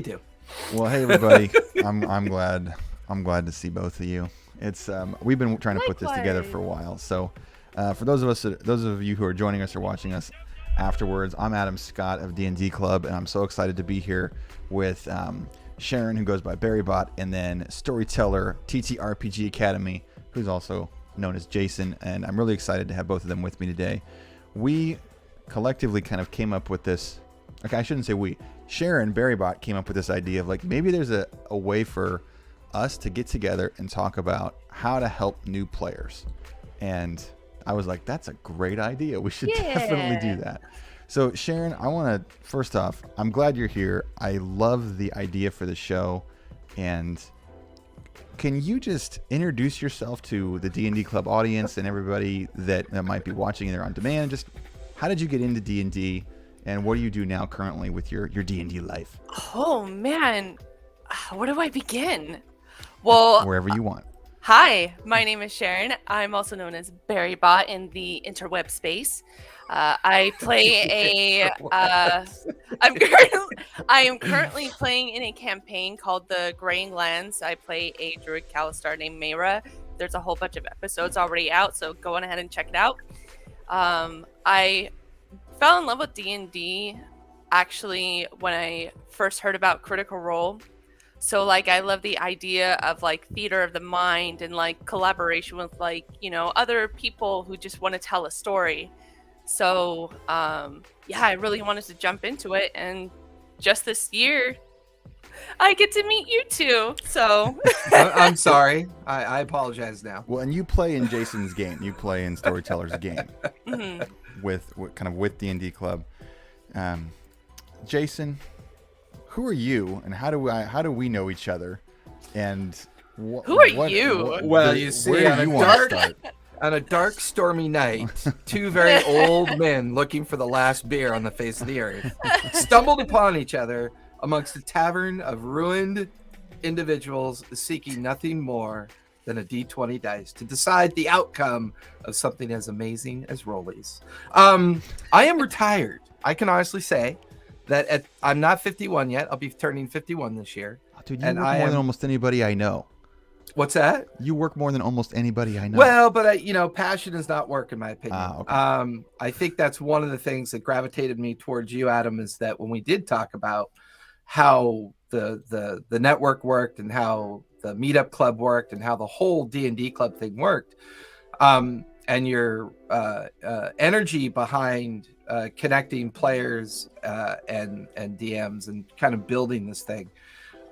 too. Well, hey everybody. I'm glad to see both of you. It's we've been trying to put this together for a while. So, for those of you who are joining us or watching us afterwards, I'm Adam Scott of D&D Club, and I'm so excited to be here with Sharon, who goes by Barrybot, and then storyteller TTRPG Academy, who's also known as Jason. And I'm really excited to have both of them with me today. We collectively kind of came up with this. Okay, I shouldn't say we. Sharon, Barrybot, came up with this idea of like maybe there's a way for us to get together and talk about how to help new players. And I was like, that's a great idea. We should definitely do that. So Sharon, I want to, first off, I'm glad you're here. I love the idea for the show. And can you just introduce yourself to the D&D Club audience and everybody that might be watching either on demand? Just how did you get into D&D? And what do you do now currently with your D&D life? Oh, man. Where do I begin? Well, wherever you want. Hi, my name is Sharon. I'm also known as Barrybot in the interweb space. I play I am currently playing in a campaign called The Graying Lands. I play a druid Kalistar named Mayra. There's a whole bunch of episodes already out, so go on ahead and check it out. I fell in love with D&D actually when I first heard about Critical Role. So like I love the idea of like theater of the mind and like collaboration with like, you know, other people who just want to tell a story. So yeah, I really wanted to jump into it, and just this year I get to meet you two. So I'm sorry. I apologize now. Well, and you play in Jason's game. You play in Storyteller's game. Mhm. with D&D Club. Jason, who are you, and how do we know each other? And who are you? Well, you see, on a dark, stormy night, two very old men looking for the last beer on the face of the earth stumbled upon each other amongst a tavern of ruined individuals seeking nothing more than a D20 dice to decide the outcome of something as amazing as rollies. I am retired. I can honestly say that I'm not 51 yet. I'll be turning 51 this year. Dude, you work more than almost anybody I know. What's that? You work more than almost anybody I know. Well, but passion is not work, in my opinion. Okay. I think that's one of the things that gravitated me towards you, Adam, is that when we did talk about how the network worked and how the meetup club worked and how the whole D&D club thing worked, and your energy behind connecting players and DMs and kind of building this thing,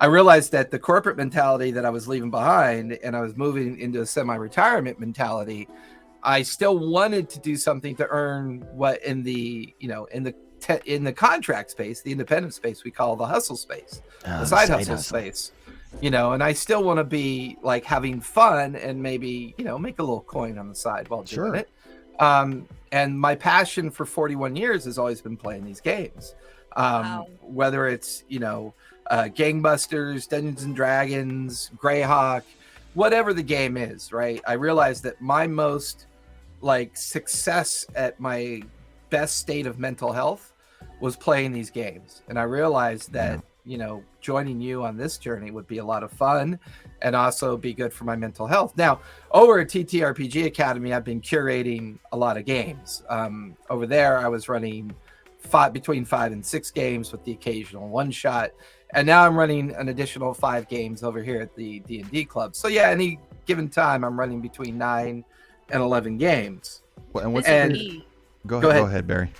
I realized that the corporate mentality that I was leaving behind and I was moving into a semi-retirement mentality, I still wanted to do something to earn what in the contract space, the independent space, we call the hustle space, the side hustle space, and I still want to be like having fun and maybe, make a little coin on the side while doing it. And my passion for 41 years has always been playing these games. Wow. Whether it's, Gangbusters, Dungeons and Dragons, Greyhawk, whatever the game is, right? I realized that my most success at my best state of mental health was playing these games. And I realized that, joining you on this journey would be a lot of fun and also be good for my mental health. Now, over at TTRPG Academy, I've been curating a lot of games. Over there, I was running between 5 and 6 games with the occasional one shot. And now I'm running an additional 5 games over here at the D&D Club. So yeah, any given time, I'm running between 9 and 11 games. Well, and go ahead, Barry.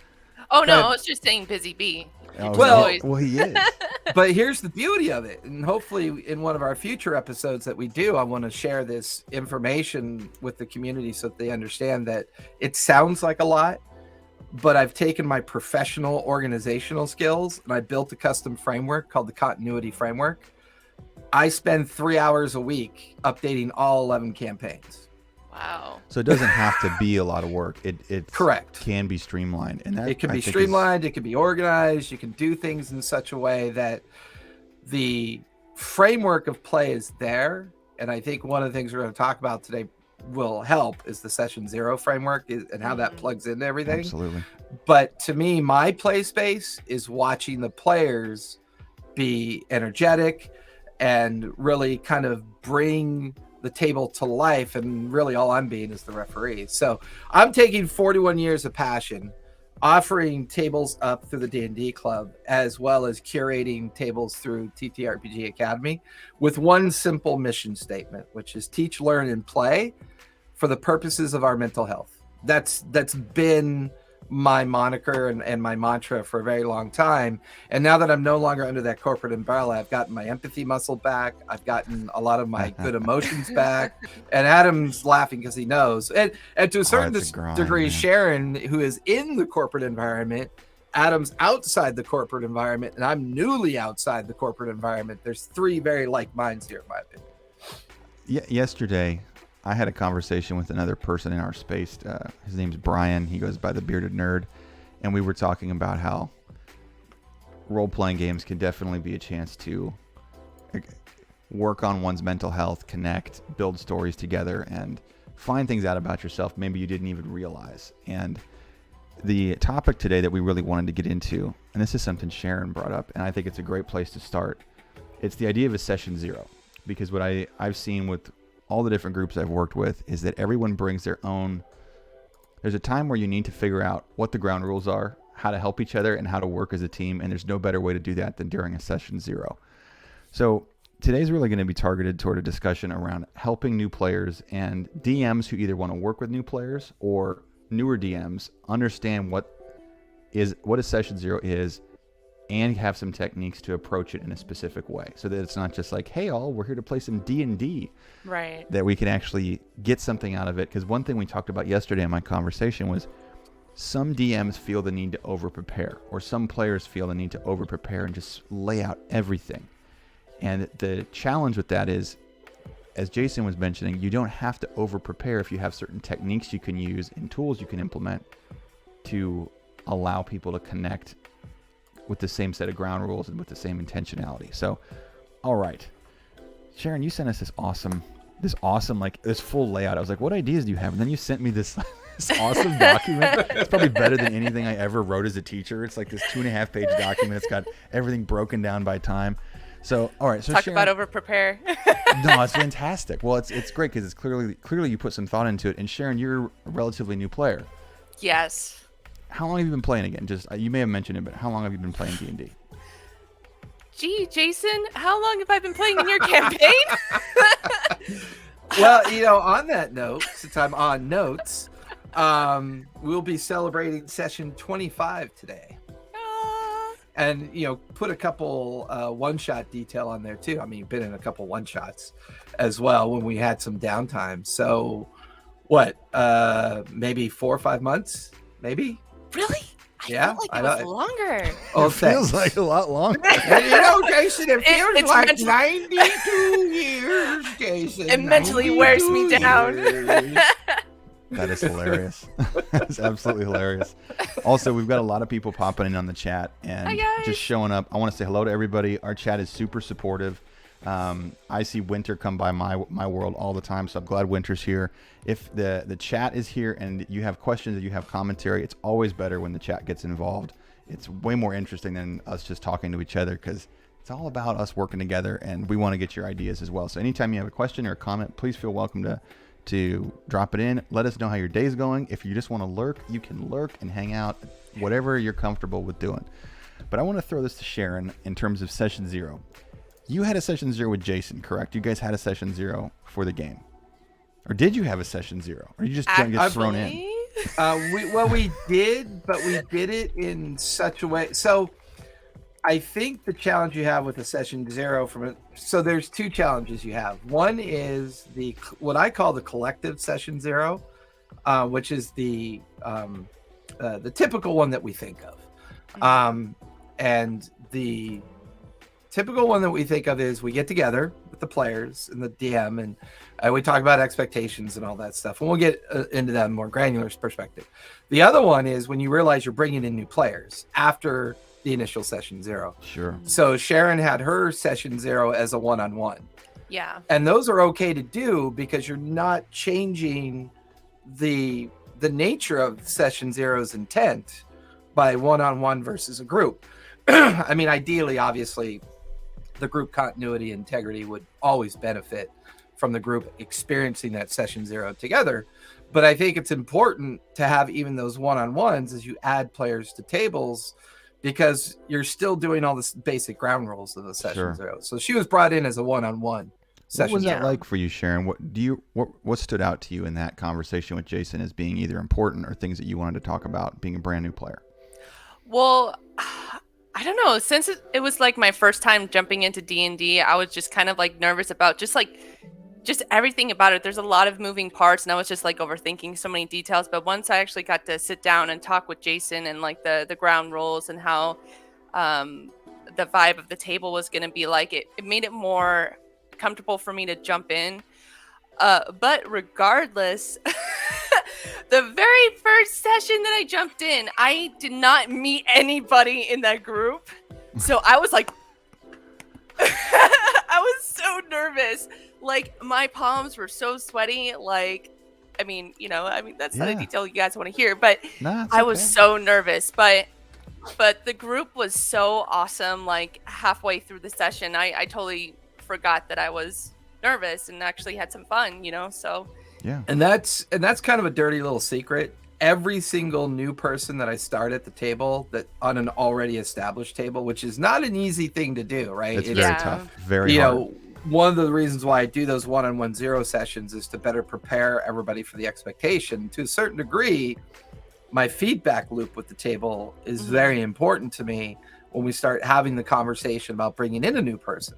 Oh no, I was just saying busy bee. Well, he is. But here's the beauty of it, and hopefully in one of our future episodes that we do, I want to share this information with the community so that they understand that it sounds like a lot, but I've taken my professional organizational skills and I built a custom framework called the Continuity Framework. I spend 3 hours a week updating all 11 campaigns. Wow. So it doesn't have to be a lot of work. It correct. Can be streamlined. And it can be streamlined. It can be organized. You can do things in such a way that the framework of play is there. And I think one of the things we're going to talk about today will help is the session 0 framework and how that plugs into everything. Absolutely. But to me, my play space is watching the players be energetic and really kind of bring the table to life. And really all I'm being is the referee. So I'm taking 41 years of passion, offering tables up through the D&D Club, as well as curating tables through TTRPG Academy with one simple mission statement, which is teach, learn, and play for the purposes of our mental health. That's been my moniker and my mantra for a very long time. And now that I'm no longer under that corporate umbrella, I've gotten my empathy muscle back. I've gotten a lot of my good emotions back. And Adam's laughing because he knows. And to a certain degree, man. Sharon, who is in the corporate environment, Adam's outside the corporate environment, and I'm newly outside the corporate environment. There's three very like minds here, in my opinion. Yesterday, I had a conversation with another person in our space. His name's Brian. He goes by the Bearded Nerd. And we were talking about how role-playing games can definitely be a chance to work on one's mental health, connect, build stories together, and find things out about yourself maybe you didn't even realize. And the topic today that we really wanted to get into, and this is something Sharon brought up, and I think it's a great place to start. It's the idea of a session zero. Because what I've seen with all the different groups I've worked with is that everyone brings their own. There's a time where you need to figure out what the ground rules are, how to help each other, and how to work as a team. And there's no better way to do that than during a session zero. So today's really going to be targeted toward a discussion around helping new players and DMs who either want to work with new players or newer DMs understand what a session zero is, and have some techniques to approach it in a specific way, so that it's not just like, hey all, we're here to play some D&D. Right. That we can actually get something out of it. Because one thing we talked about yesterday in my conversation was some DMs feel the need to over-prepare, or some players feel the need to over-prepare and just lay out everything. And the challenge with that is, as Jason was mentioning, you don't have to over-prepare if you have certain techniques you can use and tools you can implement to allow people to connect with the same set of ground rules and with the same intentionality. So, all right, Sharon, you sent us this awesome, like this full layout. I was like, what ideas do you have? And then you sent me this awesome document. It's probably better than anything I ever wrote as a teacher. It's like this 2.5-page document. It's got everything broken down by time. So, all right. So talk Sharon, about over prepare. No, it's fantastic. Well, it's great because it's clearly you put some thought into it. And Sharon, you're a relatively new player. Yes. How long have you been playing again? Just you may have mentioned it, but how long have you been playing D&D? Gee, Jason, how long have I been playing in your campaign? Well, on that note, since I'm on notes, we'll be celebrating session 25 today. And, put a couple one-shot detail on there, too. I mean, been in a couple one-shots as well when we had some downtime. So, what, maybe 4 or 5 months, maybe? Really? Yeah, felt like it was longer. Oh, it feels like a lot longer. Jason, it feels like mentally... 92 years, Jason. It mentally wears me down. That is hilarious. That's absolutely hilarious. Also, we've got a lot of people popping in on the chat and just showing up. I want to say hello to everybody. Our chat is super supportive. I see Winter come by my world all the time, so I'm glad Winter's here. If the chat is here and you have questions or you have commentary, it's always better when the chat gets involved. It's way more interesting than us just talking to each other, because it's all about us working together, and we want to get your ideas as well. So anytime you have a question or a comment, please feel welcome to drop it in. Let us know how your day's going. If you just want to lurk, you can lurk and hang out, whatever you're comfortable with doing. But I want to throw this to Sharon in terms of session zero. You had a session zero with Jason, correct? You guys had a session zero for the game. Or did you have a session zero? Or you just get thrown in? We did, but we did it in such a way. So I think the challenge you have with a session zero so there's two challenges you have. One is what I call the collective session zero, which is the typical one that we think of. And the typical one that we think of is we get together with the players and the DM, and we talk about expectations and all that stuff. And we'll get into that in more granular perspective. The other one is when you realize you're bringing in new players after the initial session zero. Sure. So Sharon had her session zero as a one-on-one. Yeah. And those are okay to do because you're not changing the nature of session zero's intent by one-on-one versus a group. I mean, ideally, obviously, the group continuity and integrity would always benefit from the group experiencing that session 0 together. But I think it's important to have even those one-on-ones as you add players to tables, because you're still doing all the basic ground rules of the session 0. So she was brought in as a one-on-one session. What was that like for you, Sharon? What stood out to you in that conversation with Jason as being either important or things that you wanted to talk about being a brand new player? Well, I don't know. Since it was like my first time jumping into D&D, I was just kind of like nervous about just everything about it. There's a lot of moving parts, and I was just like overthinking so many details. But once I actually got to sit down and talk with Jason and like the ground rules and how the vibe of the table was going to be like, it made it more comfortable for me to jump in. But regardless, the very first session that I jumped in, I did not meet anybody in that group. So I was like, I was so nervous. Like, my palms were so sweaty. Like, that's not a detail you guys want to hear, but I was so nervous. But the group was so awesome. Like, halfway through the session, I totally forgot that I was nervous and actually had some fun, so yeah. And that's kind of a dirty little secret. Every single new person that I start at the table, that on an already established table, which is not an easy thing to do, right? It's very tough, very hard. One of the reasons why I do those one-on-one 0 sessions is to better prepare everybody for the expectation. To a certain degree, my feedback loop with the table is very important to me when we start having the conversation about bringing in a new person.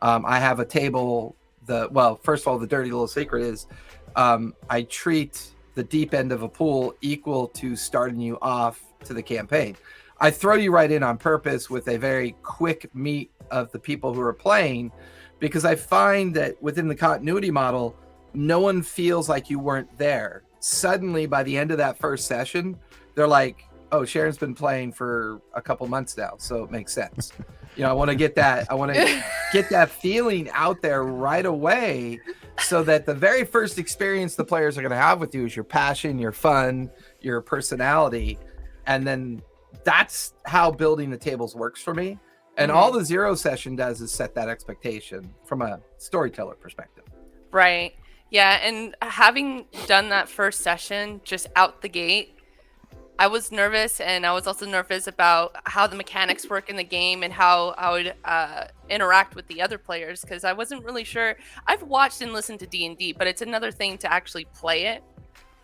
I have a table. First of all, the dirty little secret is I treat the deep end of a pool equal to starting you off to the campaign. I throw you right in on purpose with a very quick meet of the people who are playing, because I find that within the continuity model, no one feels like you weren't there. Suddenly, by the end of that first session, they're like, oh, Sharon's been playing for a couple months now, so it makes sense. I want to get that feeling out there right away, so that the very first experience the players are going to have with you is your passion, your fun, your personality. And then that's how building the tables works for me. And all the 0 session does is set that expectation from a storyteller perspective. Right. Yeah. And having done that first session just out the gate, I was nervous, and I was also nervous about how the mechanics work in the game and how I would interact with the other players, because I wasn't really sure. I've watched and listened to D&D, but it's another thing to actually play it.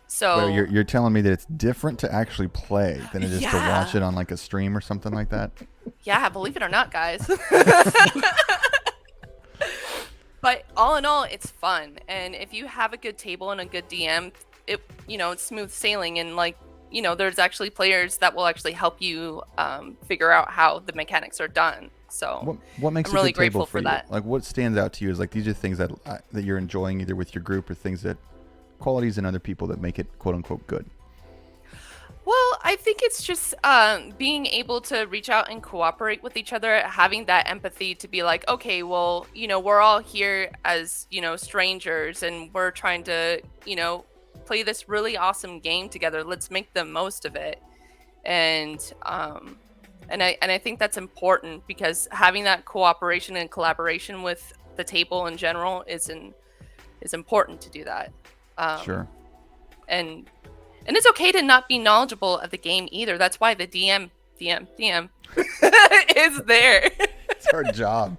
So you're telling me that it's different to actually play than it is to watch it on like a stream or something like that? Yeah, believe it or not, guys. But all in all, it's fun. And if you have a good table and a good DM, it's smooth sailing. And there's actually players that will actually help you figure out how the mechanics are done. So what makes I'm really a good table grateful for that. Like, what stands out to you is like, these are things that you're enjoying either with your group, or things that qualities in other people that make it quote unquote good. Well, I think it's just being able to reach out and cooperate with each other, having that empathy to be like, okay, well, we're all here as, strangers, and we're trying to, play this really awesome game together. Let's make the most of it. And I think that's important, because having that cooperation and collaboration with the table in general is important to do that. Sure. And it's okay to not be knowledgeable of the game either. That's why the DM is there. It's our job.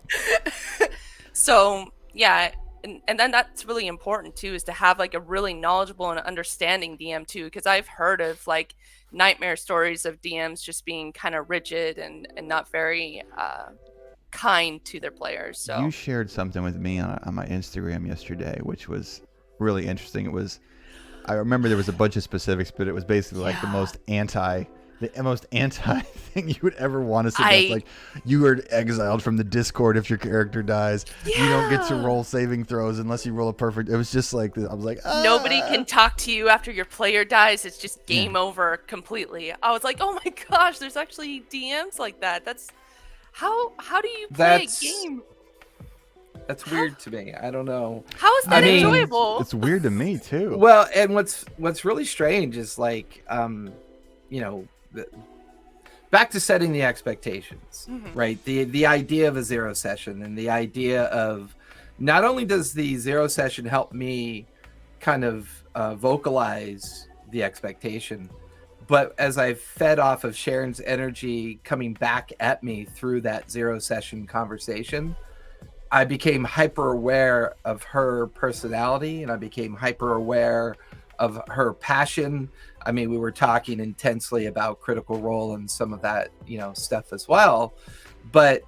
So yeah, and then that's really important too, is to have like a really knowledgeable and understanding DM too, because I've heard of like nightmare stories of DMs just being kind of rigid and not very kind to their players. So you shared something with me on my Instagram yesterday, which was really interesting. I remember there was a bunch of specifics, but it was basically like the most anti thing you would ever want to suggest. Like, you are exiled from the Discord if your character dies. You don't get to roll saving throws unless you roll a perfect. It was just like, I was like, nobody can talk to you after your player dies. It's just game over completely. I was like, oh my gosh, there's actually DMs like that. That's how do you play a game? That's weird to me. I don't know. How is that enjoyable? It's weird to me too. Well, and what's really strange is like, back to setting the expectations, right? The idea of a zero session, and the idea of not only does the zero session help me kind of vocalize the expectation, but as I fed off of Sharon's energy coming back at me through that zero session conversation, I became hyper aware of her personality, and I became hyper aware of her passion. I mean, we were talking intensely about Critical Role and some of that, stuff as well. But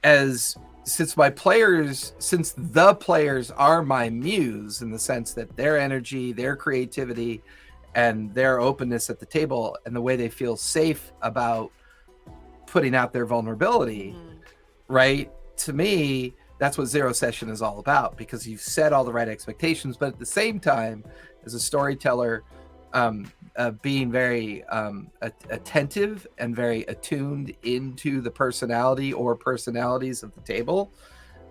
since the players are my muse, in the sense that their energy, their creativity, and their openness at the table, and the way they feel safe about putting out their vulnerability, right? To me, that's what zero session is all about, because you've set all the right expectations, but at the same time, as a storyteller, being very attentive and very attuned into the personality or personalities of the table.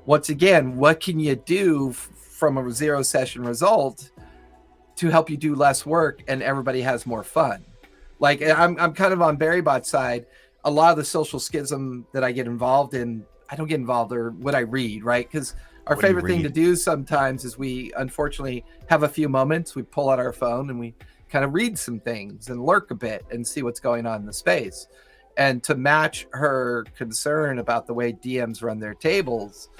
Once again, what can you do from a zero session result to help you do less work and everybody has more fun? Like, I'm kind of on Barrybot's side. A lot of the social schism that I get involved in, I don't get involved, or what I read, right? Because our favorite thing to do sometimes is we unfortunately have a few moments, we pull out our phone and we kind of read some things and lurk a bit and see what's going on in the space. And to match her concern about the way DMs run their tables,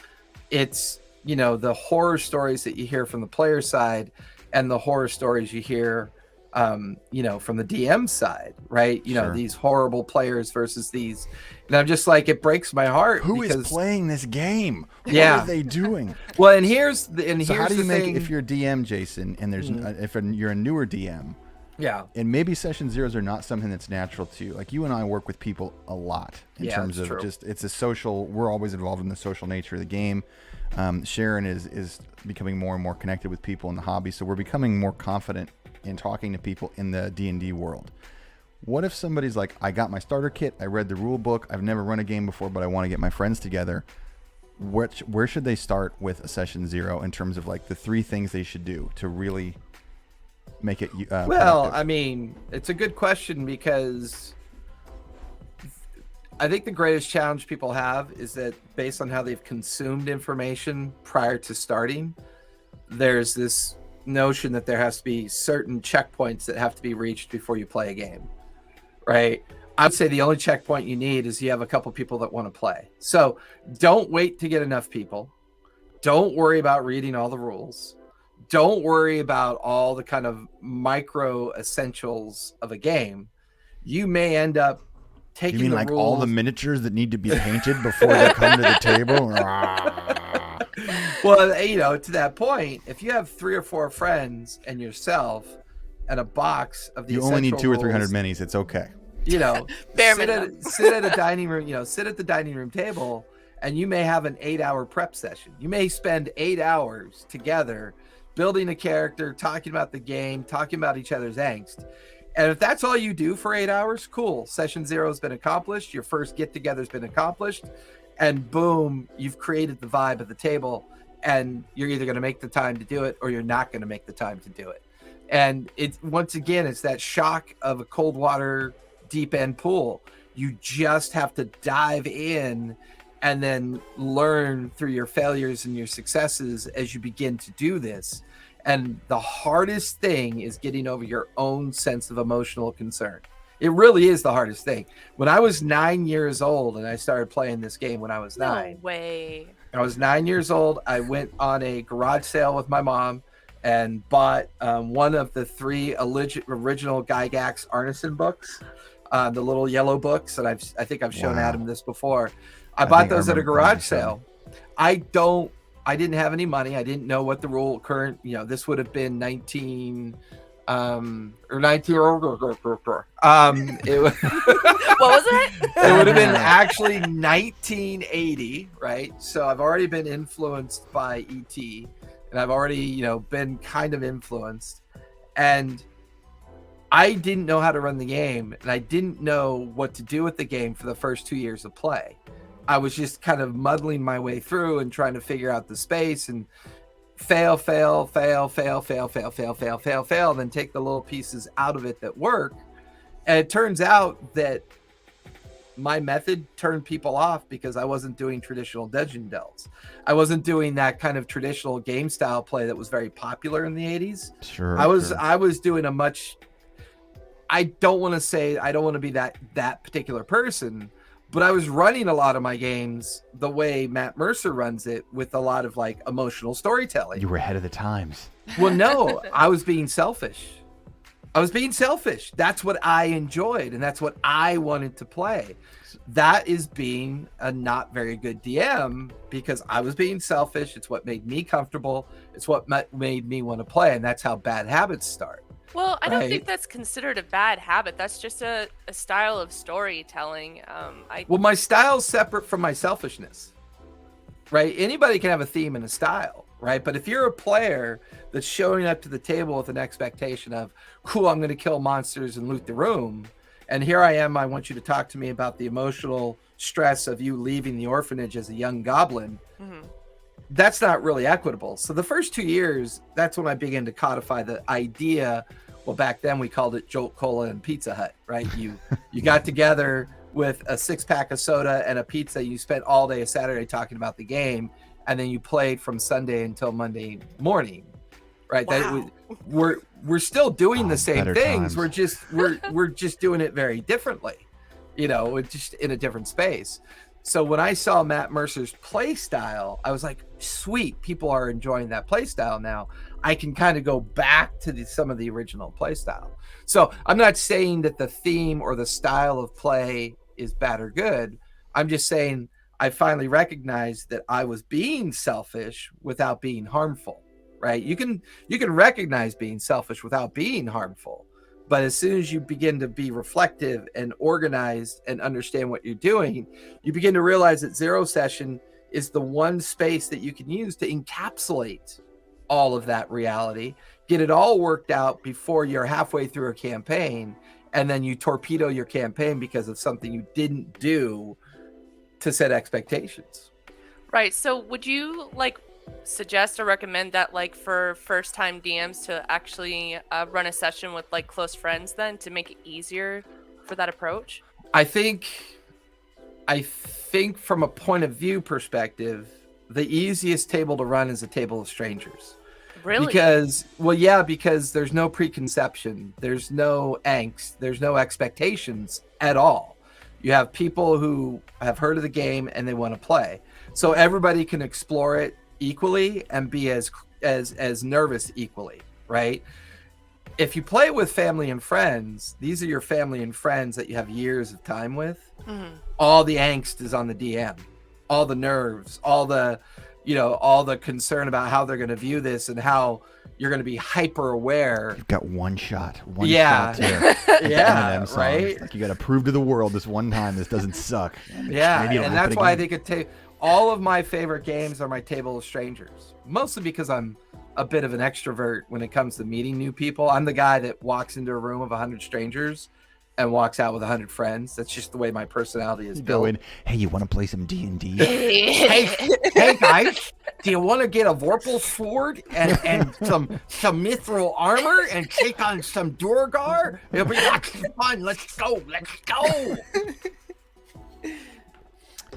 it's, the horror stories that you hear from the player side and the horror stories you hear from the DM side, right? Sure. These horrible players versus these, and I'm just like, it breaks my heart. Who is playing this game? Yeah. What are they doing? Well, and here's how do you make thing. If you're a DM, Jason, and there's you're a newer DM, yeah, and maybe session zeros are not something that's natural to you. Like, you and I work with people a lot in terms of true. Just it's a social. We're always involved in the social nature of the game. Sharon is becoming more and more connected with people in the hobby, so we're becoming more confident in talking to people in the D&D world. What if somebody's like, I got my starter kit, I read the rule book, I've never run a game before, but I want to get my friends together. Where should they start with a session zero in terms of like the 3 things they should do to really make it well productive? I mean, it's a good question, because I think the greatest challenge people have is that based on how they've consumed information prior to starting, there's this notion that there has to be certain checkpoints that have to be reached before you play a game, right? I would say the only checkpoint you need is you have a couple people that want to play. So don't wait to get enough people. Don't worry about reading all the rules. Don't worry about all the kind of micro essentials of a game. You may end up taking You mean the like rules... all the miniatures that need to be painted before they come to the table? Well, to that point, if you have 3 or 4 friends and yourself and a box of the you only need 200 or 300 rules, minis. It's okay. sit at a dining room. Sit at the dining room table, and you may have an 8-hour prep session. You may spend 8 hours together building a character, talking about the game, talking about each other's angst. And if that's all you do for 8 hours, cool. Session zero has been accomplished. Your first get together has been accomplished. And boom, you've created the vibe of the table, and you're either going to make the time to do it or you're not going to make the time to do it. And once again, it's that shock of a cold water deep end pool. You just have to dive in and then learn through your failures and your successes as you begin to do this. And the hardest thing is getting over your own sense of emotional concern. It really is the hardest thing. When I was 9 years old and I started playing this game when I was 9. No way. I was 9 years old. I went on a garage sale with my mom and bought one of the 3 original Gygax Arneson books, the little yellow books that I think I've shown Adam this before. I bought those at a garage sale. I didn't have any money. I didn't know what the this would have been 19 or 19 it was, what was it? It would have been actually 1980, right? So I've already been influenced by ET, and I've already been kind of influenced, and I didn't know how to run the game, and I didn't know what to do with the game for the first 2 years of play. I was just kind of muddling my way through and trying to figure out the space and fail, then take the little pieces out of it that work. And it turns out that my method turned people off because I wasn't doing traditional dungeon delves. I wasn't doing that kind of traditional game style play that was very popular in the 80s. Sure. I was doing a much, I don't want to be that particular person, but I was running a lot of my games the way Matt Mercer runs it, with a lot of like emotional storytelling. You were ahead of the times. Well, no, I was being selfish. That's what I enjoyed, and that's what I wanted to play. That is being a not very good DM, because I was being selfish. It's what made me comfortable. It's what made me want to play, and that's how bad habits start. Well, I don't think that's considered a bad habit. That's just a style of storytelling. Well, my style's separate from my selfishness, right? Anybody can have a theme and a style, right? But if you're a player that's showing up to the table with an expectation of, cool, I'm going to kill monsters and loot the room, and here I am, I want you to talk to me about the emotional stress of you leaving the orphanage as a young goblin, that's not really equitable. So the first 2 years, that's when I began to codify the idea. Well, back then we called it Jolt Cola and Pizza Hut, right? You got together with a 6-pack of soda and a pizza. You spent all day Saturday talking about the game, and then you played from Sunday until Monday morning, right? Wow. We're still doing the same things. Times. We're just doing it very differently, just in a different space. So when I saw Matt Mercer's play style, I was like, sweet, people are enjoying that play style now. I can kind of go back to some of the original play style. So I'm not saying that the theme or the style of play is bad or good. I'm just saying I finally recognized that I was being selfish without being harmful, right? You can recognize being selfish without being harmful. But as soon as you begin to be reflective and organized and understand what you're doing, you begin to realize that Zero Session is the one space that you can use to encapsulate all of that reality, get it all worked out before you're halfway through a campaign, and then you torpedo your campaign because of something you didn't do to set expectations. Right. So would you suggest or recommend that for first time DMs to actually run a session with close friends then, to make it easier for that approach? I think from a point of view perspective, the easiest table to run is a table of strangers. Really? Because there's no preconception, there's no angst, there's no expectations at all. You have people who have heard of the game and they want to play. So everybody can explore it equally and be as nervous equally, right? If you play with family and friends, these are your family and friends that you have years of time with. Mm-hmm. All the angst is on the DM, all the nerves, all the concern about how they're going to view this and how you're going to be hyper aware. You've got one shot to yeah, right. You got to prove to the world this one time this doesn't suck. Yeah, and that's why I think all of my favorite games are my table of strangers, mostly because I'm a bit of an extrovert when it comes to meeting new people. I'm the guy that walks into a room of 100 strangers and walks out with 100 friends. That's just the way my personality is built. Go in, hey, you want to play some D&D? hey guys, do you want to get a Vorpal sword and some mithril armor and take on some Durgar? It'll be lots of fun. Let's go.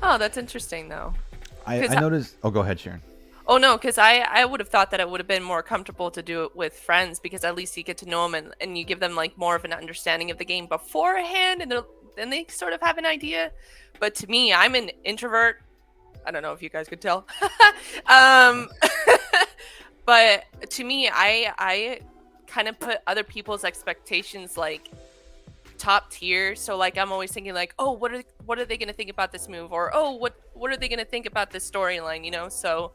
Oh, that's interesting, though. I noticed... Oh, go ahead, Sharon. Oh, no, because I would have thought that it would have been more comfortable to do it with friends, because at least you get to know them and you give them more of an understanding of the game beforehand, and then they sort of have an idea. But to me, I'm an introvert. I don't know if you guys could tell. But to me, I kind of put other people's expectations top tier. So I'm always thinking oh, what are they going to think about this move, or oh, what are they going to think about this storyline, so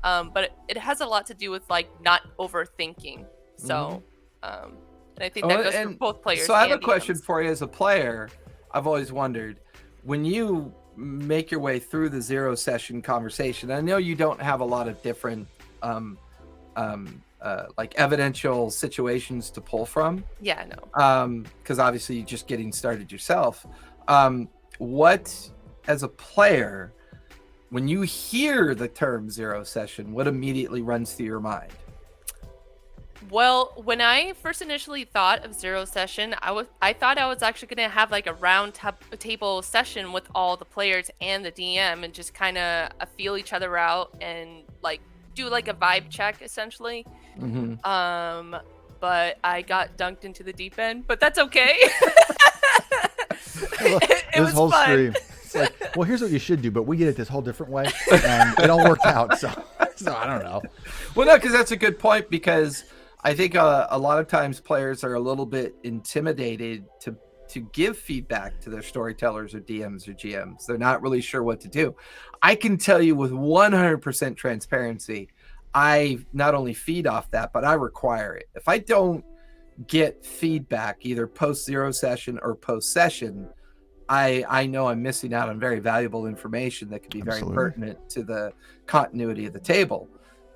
but it has a lot to do with not overthinking. So and I think that goes for both players. So I have a question for you as a player. I've always wondered, when you make your way through the Zero Session conversation, I know you don't have a lot of different evidential situations to pull from. Yeah, I know. Because obviously you're just getting started yourself. What, as a player, when you hear the term Zero Session, what immediately runs through your mind? Well, when I first initially thought of Zero Session, I thought I was actually going to have like a table session with all the players and the DM and just kind of feel each other out and like do like a vibe check essentially. But I got dunked into the deep end, but that's okay. It was whole fun. stream. It's like, well, here's what you should do, but we get it this whole different way, and it all worked out. So I don't know. Well, no, because that's a good point, because I think a lot of times players are a little bit intimidated to give feedback to their storytellers or DMs or GMs. They're not really sure what to do. I can tell you with 100% transparency, I not only feed off that, but I require it. If I don't get feedback either post Zero Session or post session, I know I'm missing out on very valuable information that could be very pertinent to the continuity of the table.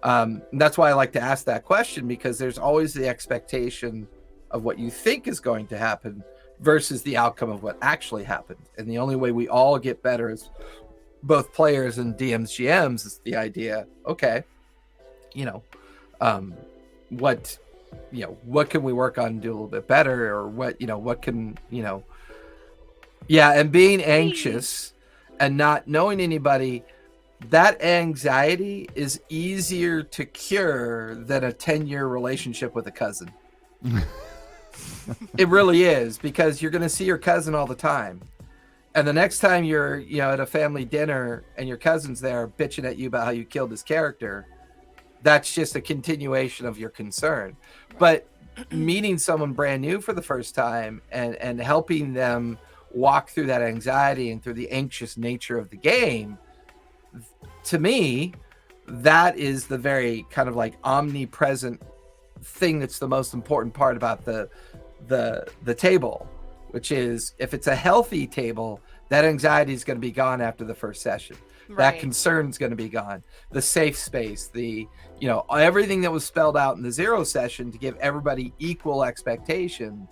That's why I like to ask that question, because there's always the expectation of what you think is going to happen versus the outcome of what actually happened. And the only way we all get better as both players and DMs, GMs is the idea, okay, what can we work on and do a little bit better, or what can, and being anxious and not knowing anybody, that anxiety is easier to cure than a 10-year relationship with a cousin. It really is, because you're going to see your cousin all the time. And the next time you're, at a family dinner and your cousin's there bitching at you about how you killed his character, that's just a continuation of your concern. But meeting someone brand new for the first time and helping them walk through that anxiety and through the anxious nature of the game, to me, that is the very kind of like omnipresent thing that's the most important part about the table, which is, if it's a healthy table, that anxiety is going to be gone after the first session. Right. That concern is going to be gone. The safe space, the everything that was spelled out in the Zero Session to give everybody equal expectation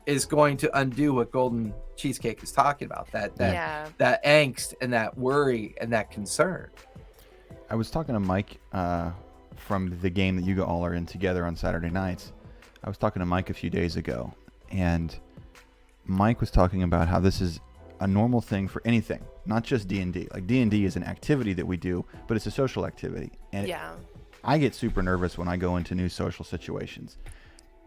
is going to undo what Golden Cheesecake is talking about. That angst and that worry and that concern. I was talking to Mike from the game that you all are in together on Saturday nights. I was talking to Mike a few days ago, and Mike was talking about how this is a normal thing for anything, not just D&D. Like, D&D is an activity that we do, but it's a social activity. And I get super nervous when I go into new social situations.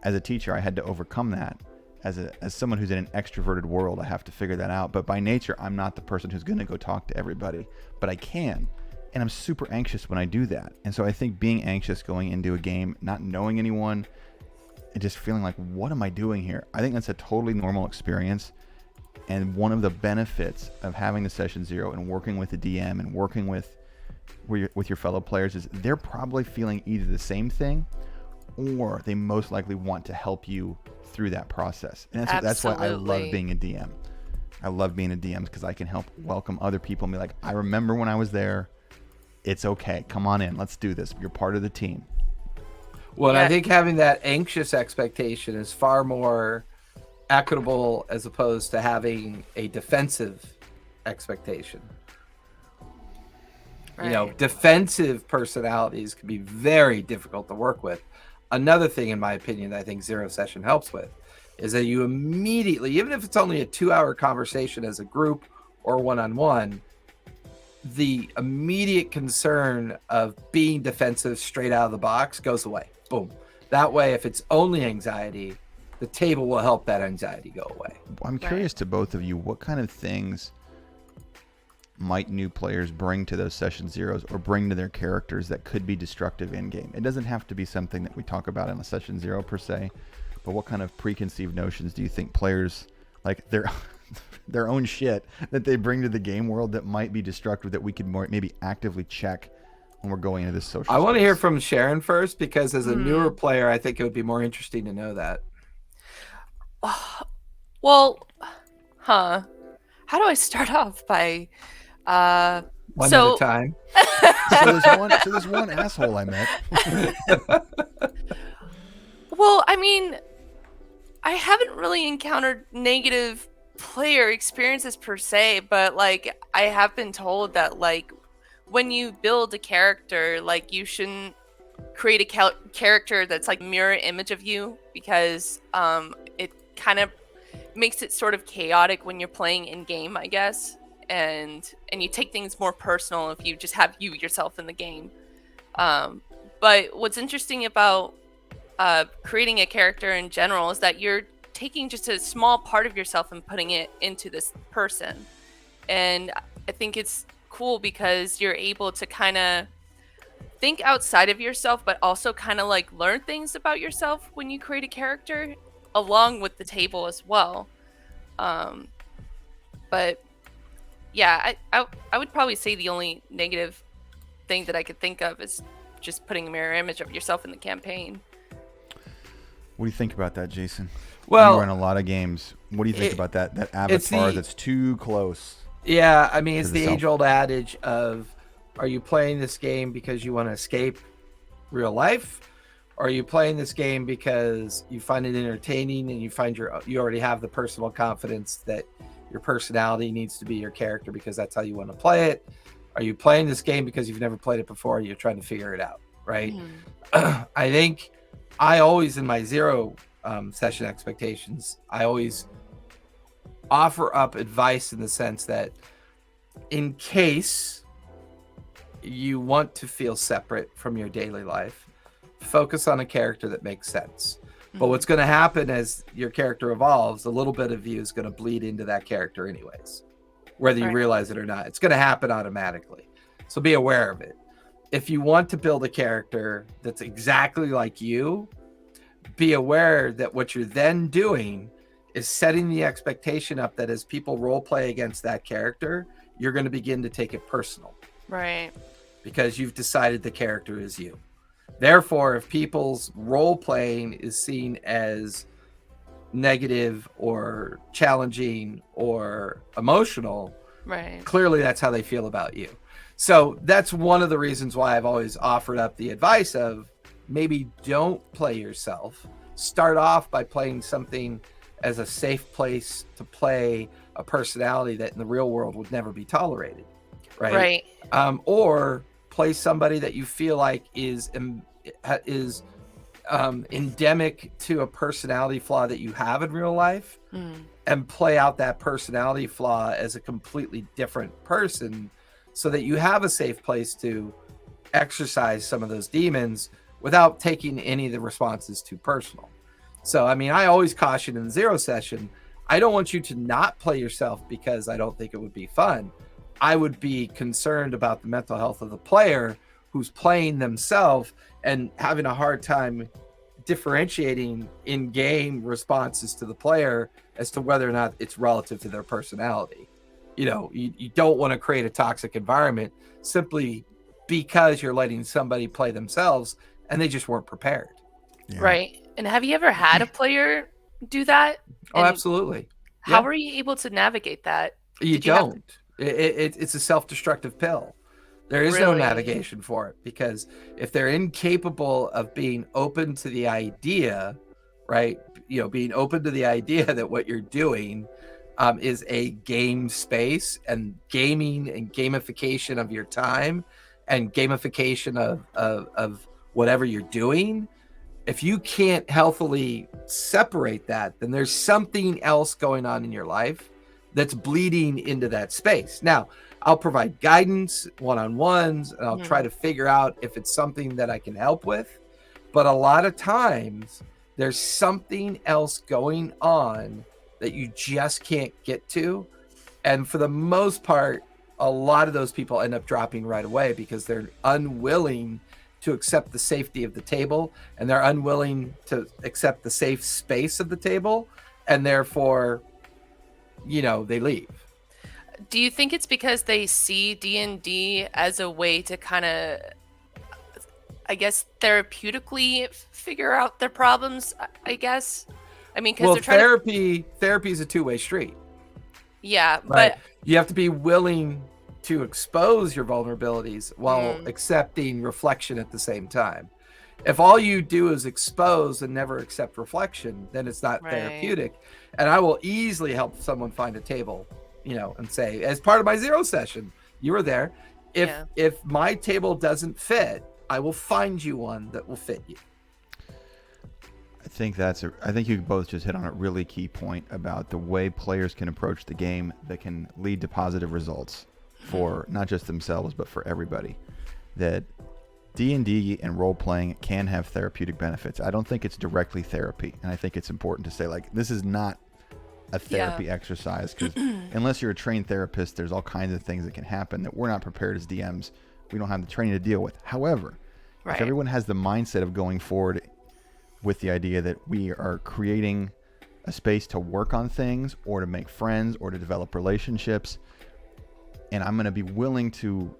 As a teacher, I had to overcome that. As someone who's in an extroverted world, I have to figure that out. But by nature, I'm not the person who's going to go talk to everybody, but I can. And I'm super anxious when I do that. And so I think being anxious going into a game, not knowing anyone, and just feeling like, what am I doing here? I think that's a totally normal experience. And one of the benefits of having the session zero and working with the DM and working with your fellow players is they're probably feeling either the same thing, or they most likely want to help you through that process. And that's why I love being a DM. I love being a DM because I can help welcome other people and be like, I remember when I was there. It's okay. Come on in. Let's do this. You're part of the team. Well, I think having that anxious expectation is far more equitable as opposed to having a defensive expectation. Right. Defensive personalities can be very difficult to work with. Another thing, in my opinion, that I think Zero Session helps with is that you immediately, even if it's only a 2-hour conversation as a group or one-on-one, the immediate concern of being defensive straight out of the box goes away. Boom. That way, if it's only anxiety, the table will help that anxiety go away. I'm curious to both of you, what kind of things might new players bring to those session zeros or bring to their characters that could be destructive in game? It doesn't have to be something that we talk about in a session zero per se, but what kind of preconceived notions do you think players, like their own shit that they bring to the game world that might be destructive, that we could maybe actively check when we're going into this social I want to space? hear from Sharon first, because as a newer player, I think it would be more interesting to know that. Well, how do I start off by one at a time? So there's one asshole I met. Well, I mean, I haven't really encountered negative player experiences per se, but like I have been told that like when you build a character, like you shouldn't create a character that's like mirror image of you, because it kind of makes it sort of chaotic when you're playing in game, I guess, and you take things more personal if you just have you yourself in the game. But what's interesting about creating a character in general is that you're taking just a small part of yourself and putting it into this person. And I think it's cool because you're able to kind of think outside of yourself, but also kind of like learn things about yourself when you create a character along with the table as well. But yeah, I would probably say the only negative thing that I could think of is just putting a mirror image of yourself in the campaign. What do you think about that, Jason? Well, you run a lot of games. What do you think about that avatar that's too close? Yeah, I mean, it's the age-old adage of, are you playing this game because you want to escape real life? Or are you playing this game because you find it entertaining and you find you already have the personal confidence that your personality needs to be your character because that's how you want to play it? Are you playing this game because you've never played it before and you're trying to figure it out, right? I think I always, in my zero session expectations, I always offer up advice in the sense that in case you want to feel separate from your daily life, focus on a character that makes sense. But what's going to happen as your character evolves, a little bit of you is going to bleed into that character anyways, whether you realize it or not. It's going to happen automatically. So be aware of it. If you want to build a character that's exactly like you, be aware that what you're then doing is setting the expectation up that as people role play against that character, you're going to begin to take it personal. Right. Because you've decided the character is you. Therefore, if people's role playing is seen as negative or challenging or emotional, right, clearly that's how they feel about you. So that's one of the reasons why I've always offered up the advice of maybe don't play yourself. Start off by playing something as a safe place to play a personality that in the real world would never be tolerated, right? Or play somebody that you feel like is endemic to a personality flaw that you have in real life, and play out that personality flaw as a completely different person so that you have a safe place to exercise some of those demons without taking any of the responses too personal. So, I mean, I always caution in the zero session, I don't want you to not play yourself because I don't think it would be fun. I would be concerned about the mental health of the player who's playing themselves and having a hard time differentiating in-game responses to the player as to whether or not it's relative to their personality. You know, you don't want to create a toxic environment simply because you're letting somebody play themselves and they just weren't prepared. Yeah. Right. And have you ever had a player do that? Oh, absolutely. How were you able to navigate that? You don't. It's a self-destructive pill. There is no navigation for it, because if they're incapable of being open to the idea, right? You know, being open to the idea that what you're doing is a game space, and gaming and gamification of your time and gamification of whatever you're doing. If you can't healthily separate that, then there's something else going on in your life that's bleeding into that space. Now, I'll provide guidance, one-on-ones, and I'll try to figure out if it's something that I can help with. But a lot of times there's something else going on that you just can't get to. And for the most part, a lot of those people end up dropping right away because they're unwilling to accept the safety of the table, and they're unwilling to accept the safe space of the table, and therefore, you know, they leave. Do you think it's because they see D&D as a way to kind of, I guess, therapeutically figure out their problems, I guess? I mean, because they're trying therapy is a two-way street. Yeah, right? But you have to be willing to expose your vulnerabilities while accepting reflection at the same time. If all you do is expose and never accept reflection, then it's not therapeutic. And I will easily help someone find a table, you know, and say, as part of my zero session, you were there. If my table doesn't fit, I will find you one that will fit you. I think you both just hit on a really key point about the way players can approach the game that can lead to positive results for not just themselves but for everybody. That D&D and role playing can have therapeutic benefits. I don't think it's directly therapy, and I think it's important to say, like, this is not a therapy exercise, because unless you're a trained therapist, there's all kinds of things that can happen that we're not prepared as DMs. We don't have the training to deal with. However, if everyone has the mindset of going forward with the idea that we are creating a space to work on things or to make friends or to develop relationships, and I'm going to be willing to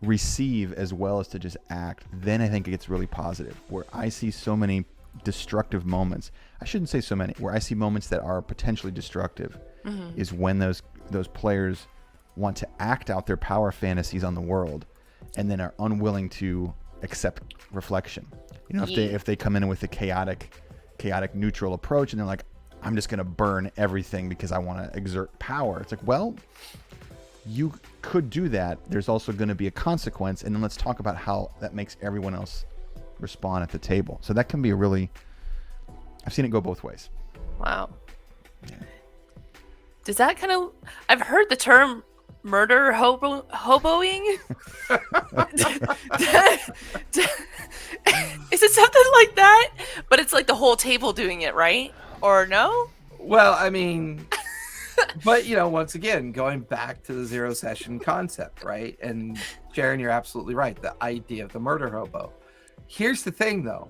receive as well as to just act, then I think it gets really positive. Where I see so many destructive moments, I shouldn't say so many, where I see moments that are potentially destructive, is when those players want to act out their power fantasies on the world and then are unwilling to accept reflection. You know, if they come in with a chaotic neutral approach and they're like, I'm just going to burn everything because I want to exert power. It's like, well, you could do that. There's also going to be a consequence, and then let's talk about how that makes everyone else respond at the table. So that can be I've seen it go both ways. Wow. Yeah. Does that kind of... I've heard the term murder hoboing. Is it something like that? But it's like the whole table doing it, right? Or no? Well, I mean... But, you know, once again, going back to the zero session concept, right? And Sharon, you're absolutely right. The idea of the murder hobo. Here's the thing, though.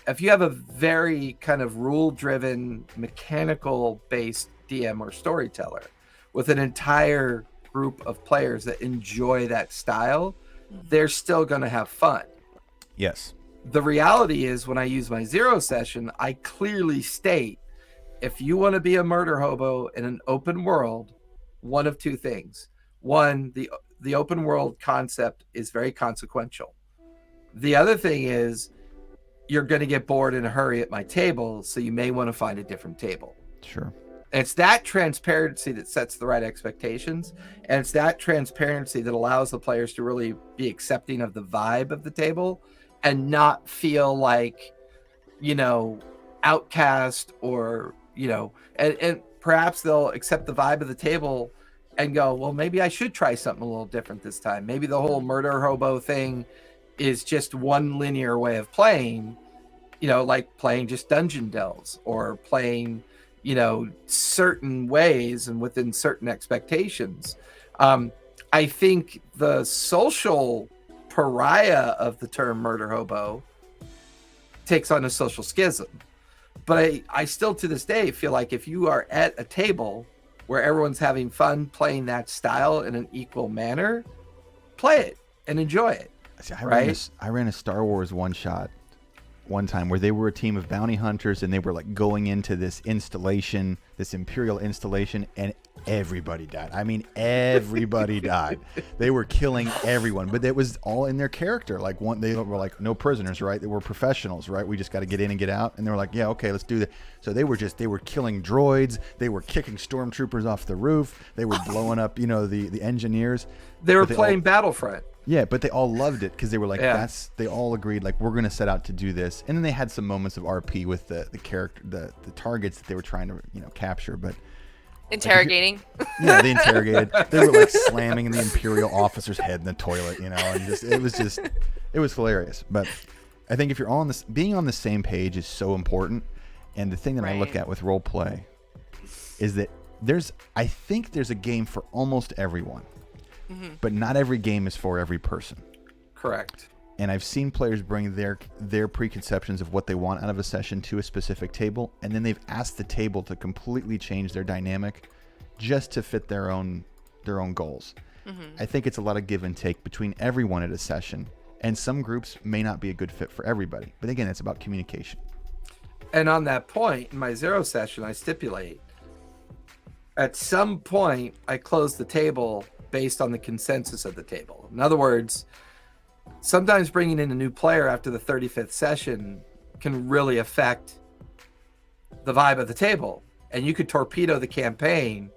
If you have a very kind of rule-driven, mechanical-based DM or storyteller with an entire group of players that enjoy that style, they're still going to have fun. Yes. The reality is, when I use my zero session, I clearly state, if you want to be a murder hobo in an open world, one of two things. One, the open world concept is very consequential. The other thing is, you're going to get bored in a hurry at my table, so you may want to find a different table. Sure. And it's that transparency that sets the right expectations, and it's that transparency that allows the players to really be accepting of the vibe of the table and not feel like, you know, outcast or... You know, and perhaps they'll accept the vibe of the table and go, well, maybe I should try something a little different this time. Maybe the whole murder hobo thing is just one linear way of playing, you know, like playing just dungeon delves or playing, you know, certain ways and within certain expectations. I think the social pariah of the term murder hobo takes on a social schism. But I still, to this day, feel like if you are at a table where everyone's having fun playing that style in an equal manner, play it and enjoy it. See, I ran a Star Wars one-shot one time where they were a team of bounty hunters and they were like going into this installation, this Imperial installation, and everybody died. I mean, everybody died. They were killing everyone, but it was all in their character. Like they were like, no prisoners, right? They were professionals, right? We just got to get in and get out. And they were like, yeah, okay, let's do that. So they were killing droids. They were kicking stormtroopers off the roof. They were blowing up, you know, the engineers. They were playing Battlefront. Yeah, but they all loved it because they were like, they all agreed, like, we're going to set out to do this. And then they had some moments of RP with the character, the targets that they were trying to, you know, capture. But interrogating. Yeah, they interrogated. They were like slamming the Imperial officer's head in the toilet, you know, and it was hilarious. But I think if you're all on this, being on the same page is so important. And the thing that I look at with role play is that I think there's a game for almost everyone. Mm-hmm. But not every game is for every person. Correct. And I've seen players bring their preconceptions of what they want out of a session to a specific table, and then they've asked the table to completely change their dynamic just to fit their own goals. Mm-hmm. I think it's a lot of give and take between everyone at a session, and some groups may not be a good fit for everybody. But again, it's about communication. And on that point, in my zero session, I stipulate at some point I close the table based on the consensus of the table. In other words, sometimes bringing in a new player after the 35th session can really affect the vibe of the table. And you could torpedo the campaign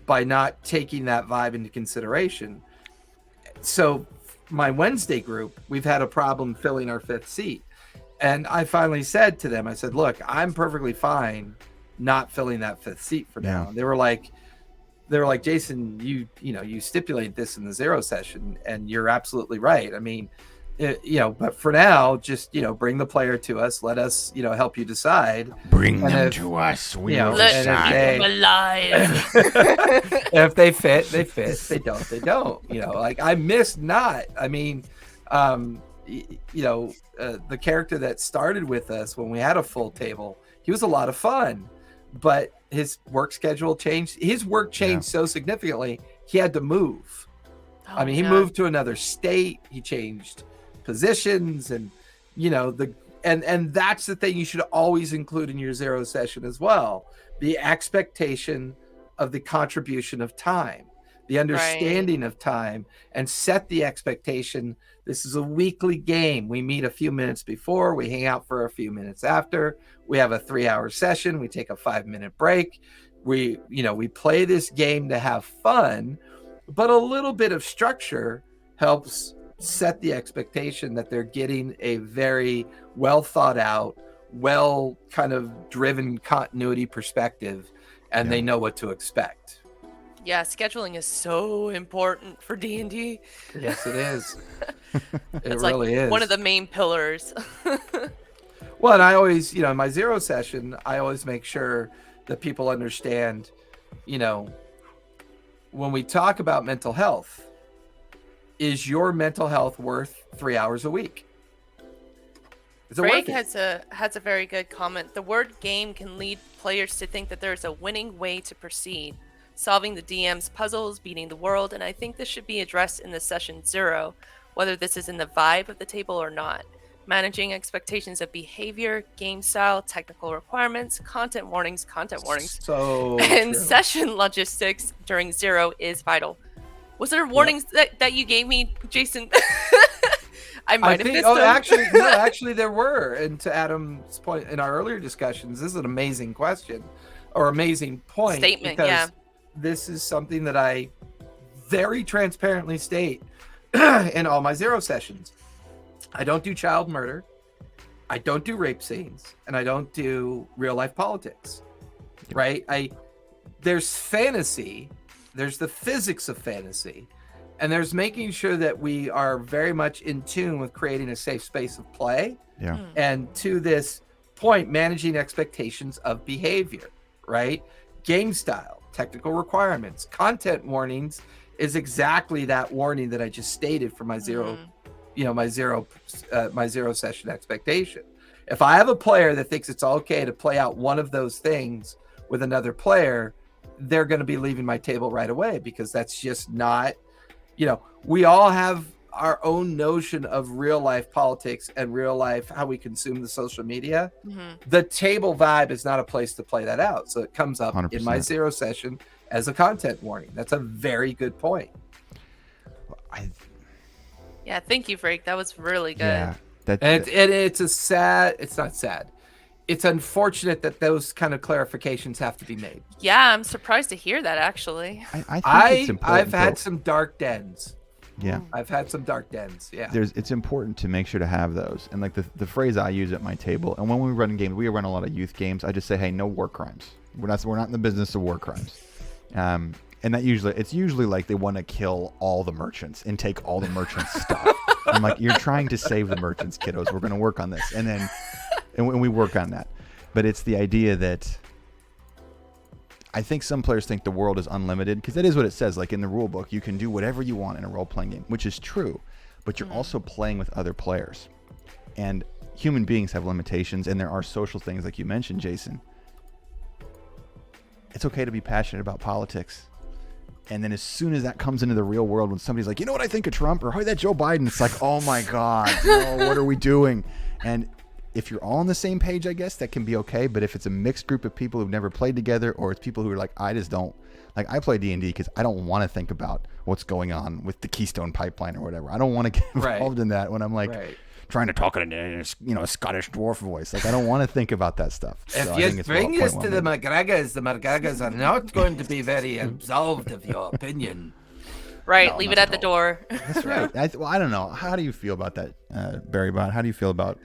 by not taking that vibe into consideration. So my Wednesday group, we've had a problem filling our 5th seat. And I finally said to them, I said, look, I'm perfectly fine not filling that 5th seat for now. And they were like, Jason, you stipulate this in the 0 session, and you're absolutely right. I mean, but for now, just, bring the player to us. Let us, help you decide. Bring them to us. We will decide. Them alive. If they fit, they fit. If they don't, they don't. Like I missed not. I mean, the character that started with us when we had a full table, he was a lot of fun, but his work schedule changed. His work changed so significantly, he had to move. He moved to another state. He changed positions, and and that's the thing you should always include in your 0 session as well: the expectation of the contribution of time, the understanding of time, and set the expectation. This is a weekly game. We meet a few minutes before, we hang out for a few minutes after, we have a 3-hour session, we take a 5-minute break. We play this game to have fun, but a little bit of structure helps set the expectation that they're getting a very well thought out, well kind of driven continuity perspective, and they know what to expect. Yeah, scheduling is so important for D&D. Yes, it is. It really like is one of the main pillars. Well, and I always, in my 0 session, I always make sure that people understand, when we talk about mental health, is your mental health worth 3 hours a week? Greg has a very good comment. The word game can lead players to think that there's a winning way to proceed, solving the DM's puzzles, beating the world, and I think this should be addressed in the session 0, whether this is in the vibe of the table or not. Managing expectations of behavior, game style, technical requirements, content warnings, and session logistics during 0 is vital. Was there warnings that you gave me, Jason? I might have missed them. Actually there were. And to Adam's point in our earlier discussions, this is an amazing question or amazing point. Statement, because this is something that I very transparently state in all my 0 sessions. I don't do child murder, I don't do rape scenes, and I don't do real life politics, right? There's fantasy, there's the physics of fantasy, and there's making sure that we are very much in tune with creating a safe space of play. Yeah. And to this point, managing expectations of behavior, right? Game style, technical requirements, content warnings is exactly that warning that I just stated for my 0 my 0 session expectation. If I have a player that thinks it's okay to play out one of those things with another player, they're going to be leaving my table right away, because that's just not, we all have our own notion of real life politics and real life, how we consume the social media. The table vibe is not a place to play that out. So it comes up 100%. In my 0 session as a content warning. That's a very good point. Yeah, thank you, Frank. That was really good. Yeah, it's not sad. It's unfortunate that those kind of clarifications have to be made. Yeah, I'm surprised to hear that, actually. I think it's important. I've had some dark dens. Yeah. I've had some dark dens. Yeah. It's important to make sure to have those. And like the phrase I use at my table, and when we run games, we run a lot of youth games, I just say, hey, no war crimes. We're not in the business of war crimes. And it's usually like they want to kill all the merchants and take all the merchants' stuff. I'm like, you're trying to save the merchants, kiddos. We're going to work on this. And we work on that. But it's the idea that I think some players think the world is unlimited, because that is what it says. Like in the rule book, you can do whatever you want in a role-playing game, which is true. But you're also playing with other players. And human beings have limitations, and there are social things like you mentioned, Jason. It's okay to be passionate about politics. And then as soon as that comes into the real world, when somebody's like, you know what I think of Trump, or how that Joe Biden, it's like, oh my God, no, what are we doing? And if you're all on the same page, I guess that can be okay. But if it's a mixed group of people who've never played together, or it's people who are like, I just don't, like I play D&D because I don't want to think about what's going on with the Keystone Pipeline or whatever. I don't want to get involved in that when I'm like trying to talk in a Scottish dwarf voice. Like I don't want to think about that stuff. If you bring this to the McGregors are not going to be very absolved of your opinion. Right, No, leave not it at the all. door. That's right. Well, I don't know. How do you feel about that, Barry Bot? How do you feel about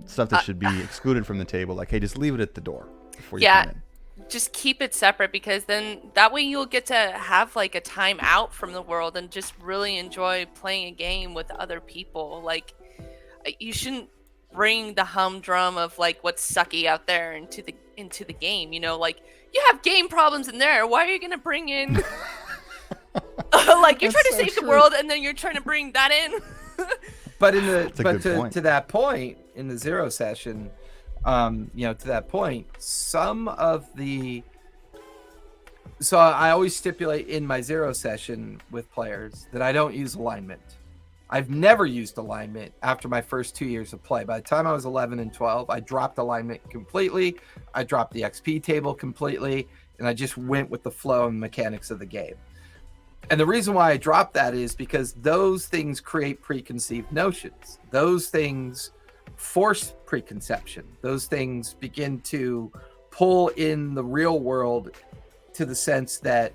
stuff that should be excluded from the table? Like, hey, just leave it at the door before you come in. Just keep it separate, because then that way you'll get to have like a time out from the world and just really enjoy playing a game with other people. Like, you shouldn't bring the humdrum of like what's sucky out there into the game. You know, like, you have game problems in there. Why are you gonna bring in like, you're trying to save the world and then you're trying to bring that in? But to that point, in the zero session, to that point, so I always stipulate in my zero session with players that I don't use alignment. I've never used alignment after my first 2 years of play. By the time I was 11 and 12, I dropped alignment completely. I dropped the XP table completely, and I just went with the flow and mechanics of the game. And the reason why I dropped that is because those things create preconceived notions. Those things force preconception. Those things begin to pull in the real world to the sense that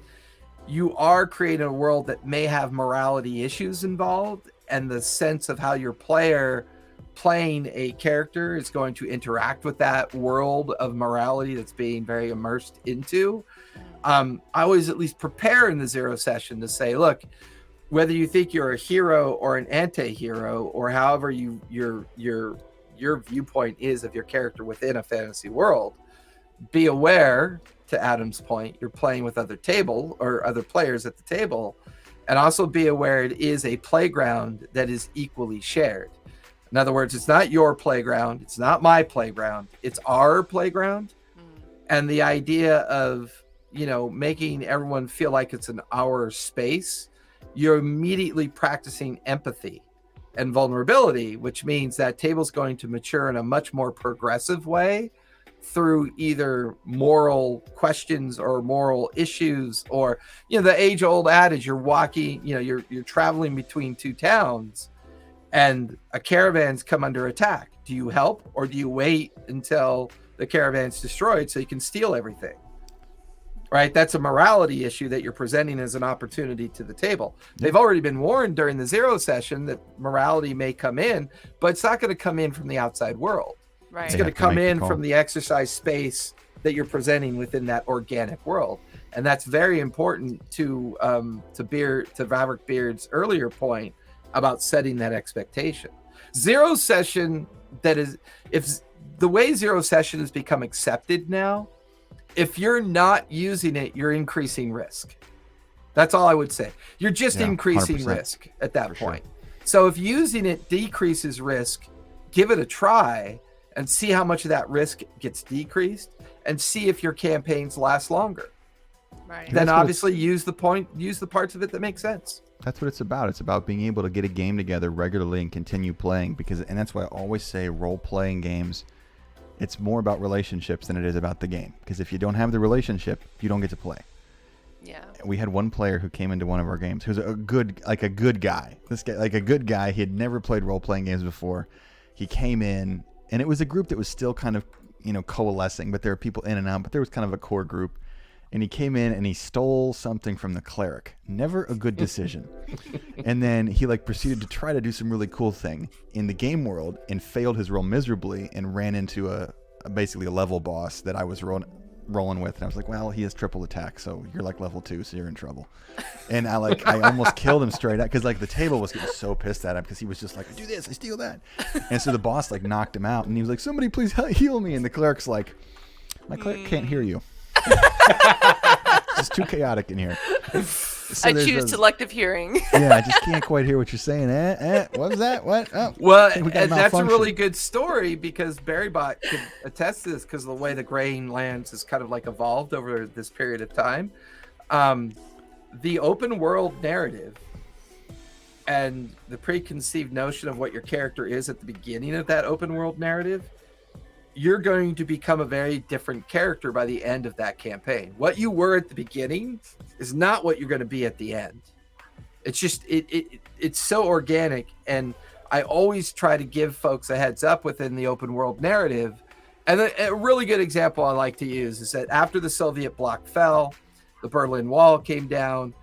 you are creating a world that may have morality issues involved, and the sense of how your player playing a character is going to interact with that world of morality that's being very immersed into. I always at least prepare in the zero session to say, look, whether you think you're a hero or an anti-hero, or however your viewpoint is of your character within a fantasy world, be aware, to Adam's point, you're playing with other players at the table, and also be aware it is a playground that is equally shared. In other words, it's not your playground, it's not my playground, it's our playground. And the idea of, making everyone feel like it's an our space, you're immediately practicing empathy and vulnerability, which means that table's going to mature in a much more progressive way through either moral questions or moral issues, or, the age-old adage, you're walking, you're traveling between two towns and a caravan's come under attack. Do you help, or do you wait until the caravan's destroyed so you can steal everything? Right? That's a morality issue that you're presenting as an opportunity to the table. They've already been warned during the zero session that morality may come in, but it's not going to come in from the outside world. Right. It's going to come in from the exercise space that you're presenting within that organic world. And that's very important to Vavrick Beard's earlier point about setting that expectation. Zero session, if the way zero session has become accepted now, if you're not using it, you're increasing risk. That's all I would say. You're just increasing risk at that point. Sure. So if using it decreases risk, give it a try and see how much of that risk gets decreased, and see if your campaigns last longer. Right. Then obviously use the parts of it that make sense. That's what it's about. It's about being able to get a game together regularly and continue playing, and that's why I always say role-playing games, it's more about relationships than it is about the game. Because if you don't have the relationship, you don't get to play. Yeah. We had one player who came into one of our games who's a good guy. This guy, like a good guy, he had never played role-playing games before. He came in, and it was a group that was still kind of, coalescing, but there were people in and out, but there was kind of a core group. And he came in and he stole something from the cleric. Never a good decision. And then he proceeded to try to do some really cool thing in the game world and failed his role miserably and ran into basically a level boss that I was rolling with. And I was like, well, he has triple attack, so you're like level 2, so you're in trouble. And I almost killed him straight out because the table was getting so pissed at him because he was just like, I do this, I steal that. And so the boss knocked him out and he was like, somebody please heal me. And the cleric's like, my cleric can't hear you. It's just too chaotic in here. So I choose selective hearing. Yeah, I just can't quite hear what you're saying. What was that? What? Oh, well, and that's a really good story because Barrybot could attest to this because of the way the Grain Lands has kind of evolved over this period of time. The open world narrative and the preconceived notion of what your character is at the beginning of that open world narrative, you're going to become a very different character by the end of that campaign. What you were at the beginning is not what you're going to be at the end. It's just, it's so organic. And I always try to give folks a heads up within the open world narrative. And a really good example I like to use is that after the Soviet bloc fell, the Berlin Wall came down,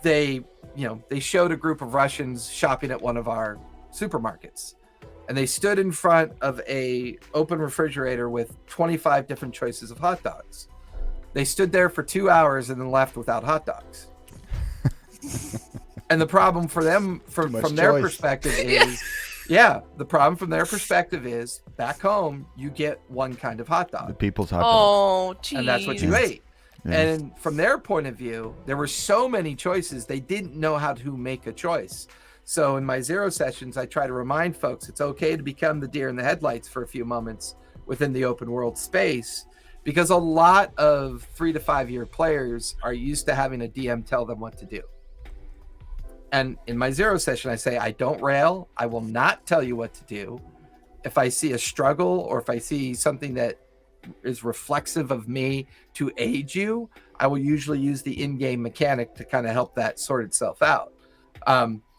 they they showed a group of Russians shopping at one of our supermarkets, and they stood in front of a open refrigerator with 25 different choices of hot dogs. They stood there for 2 hours and then left without hot dogs. And the problem for them, from their perspective is, the problem from their perspective is, back home, you get one kind of hot dog. The people's hot dog. Oh, geez. And that's what you ate. Yeah. And from their point of view, there were so many choices, they didn't know how to make a choice. So in my zero sessions, I try to remind folks it's okay to become the deer in the headlights for a few moments within the open world space, because a lot of 3 to 5 year players are used to having a DM tell them what to do. And in my zero session, I say, I don't rail. I will not tell you what to do. If I see a struggle, or if I see something that is reflexive of me to aid you, I will usually use the in-game mechanic to kind of help that sort itself out.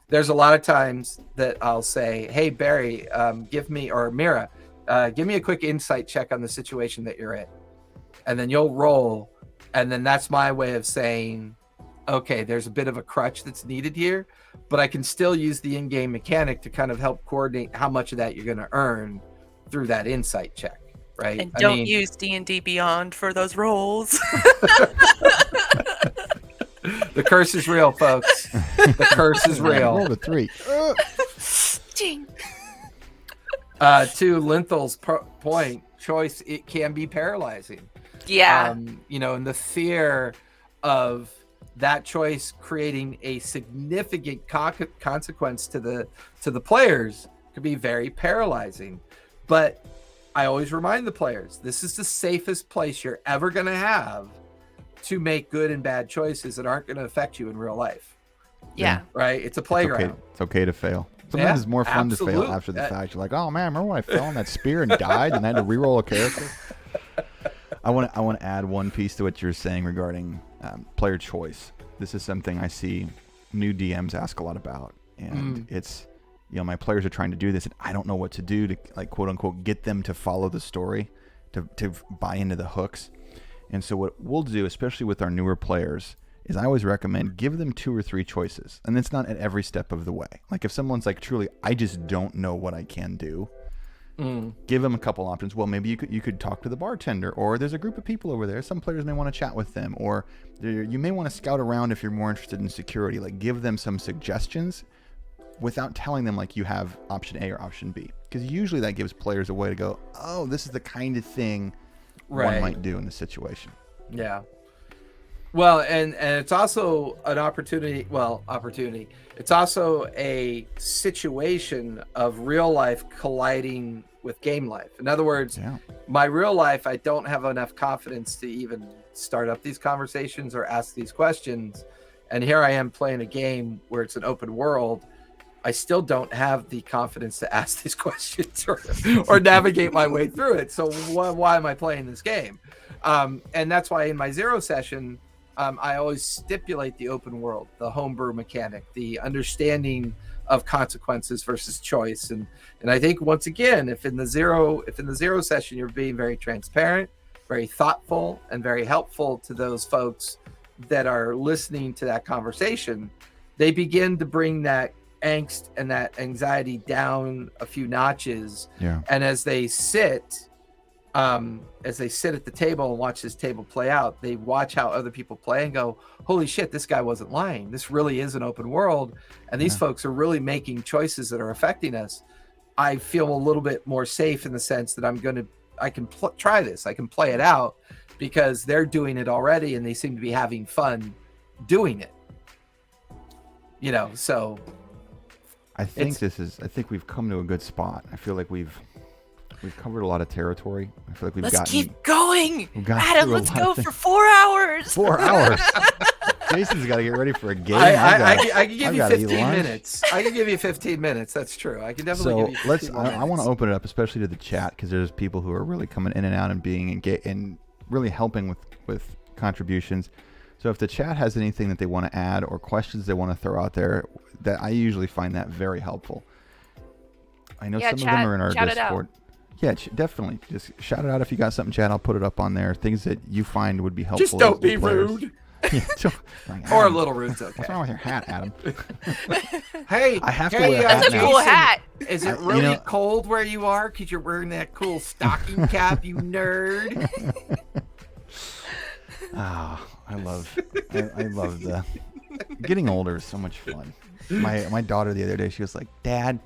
There's a lot of times that I'll say, hey, Barry, give me, or Mira, give me a quick insight check on the situation that you're in. And then you'll roll. And then that's my way of saying, okay, there's a bit of a crutch that's needed here, but I can still use the in-game mechanic to kind of help coordinate how much of that you're going to earn through that insight check, right? And don't use D&D Beyond for those rolls. The curse is real, folks. The curse is real. Roll the 3. Ding. To Linthel's point, choice, it can be paralyzing. Yeah. And the fear of that choice creating a significant consequence to the players could be very paralyzing. But I always remind the players, this is the safest place you're ever going to have to make good and bad choices that aren't going to affect you in real life. Yeah. Right? It's a playground. It's okay to fail. Sometimes it's more fun to fail after the fact. You're like, oh man, remember when I fell on that spear and died and I had to reroll a character? I want to add one piece to what you're saying regarding player choice. This is something I see new DMs ask a lot about, and it's, my players are trying to do this, and I don't know what to do to, like, quote unquote, get them to follow the story, to buy into the hooks. And so what we'll do, especially with our newer players, is I always recommend give them 2 or 3 choices, and it's not at every step of the way. Like if someone's like, truly, I just don't know what I can do. Give them a couple options. Well, maybe you could talk to the bartender, or there's a group of people over there. Some players may want to chat with them, or you may want to scout around if you're more interested in security. Like give them some suggestions without telling them like you have option A or option B, because usually that gives players a way to go, oh, this is the kind of thing one might do in this situation. Yeah. Well, and it's also an opportunity. It's also a situation of real life colliding with game life. In other words, my real life, I don't have enough confidence to even start up these conversations or ask these questions. And here I am playing a game where it's an open world. I still don't have the confidence to ask these questions or navigate my way through it. So why am I playing this game? And that's why in my zero session, I always stipulate the open world, the homebrew mechanic, the understanding of consequences versus choice. And I think, once again, if in the zero session you're being very transparent, very thoughtful, and very helpful to those folks that are listening to that conversation, they begin to bring that angst and that anxiety down a few notches. Yeah. And as they sit at the table and watch this table play out, they watch how other people play and go, holy shit, this guy wasn't lying. This really is an open world. And these folks are really making choices that are affecting us. I feel a little bit more safe in the sense that I can try this. I can play it out because they're doing it already and they seem to be having fun doing it. So I think we've come to a good spot. I feel like we've covered a lot of territory. I feel like let's keep going. Adam, let's go for 4 hours. 4 hours. Jason's got to get ready for a game. I can give you 15 minutes. I can give you 15 minutes. That's true. I can definitely give you 15 minutes. I want to open it up, especially to the chat, because there's people who are really coming in and out and being engaged and really helping with contributions. So if the chat has anything that they want to add or questions they want to throw out there, that I usually find that very helpful. I know some of them are in our Discord. Yeah, definitely. Just shout it out if you got something, chat. I'll put it up on there. Things that you find would be helpful. Just don't be rude. Like, Or a little rude's okay. What's wrong with your hat, Adam? Hey, I have to wear a hat That's a now. cool hat. Is it really cold where you are? Because you're wearing that cool stocking cap, you nerd. Oh, I love the getting older is so much fun. My daughter the other day, she was like, "Dad,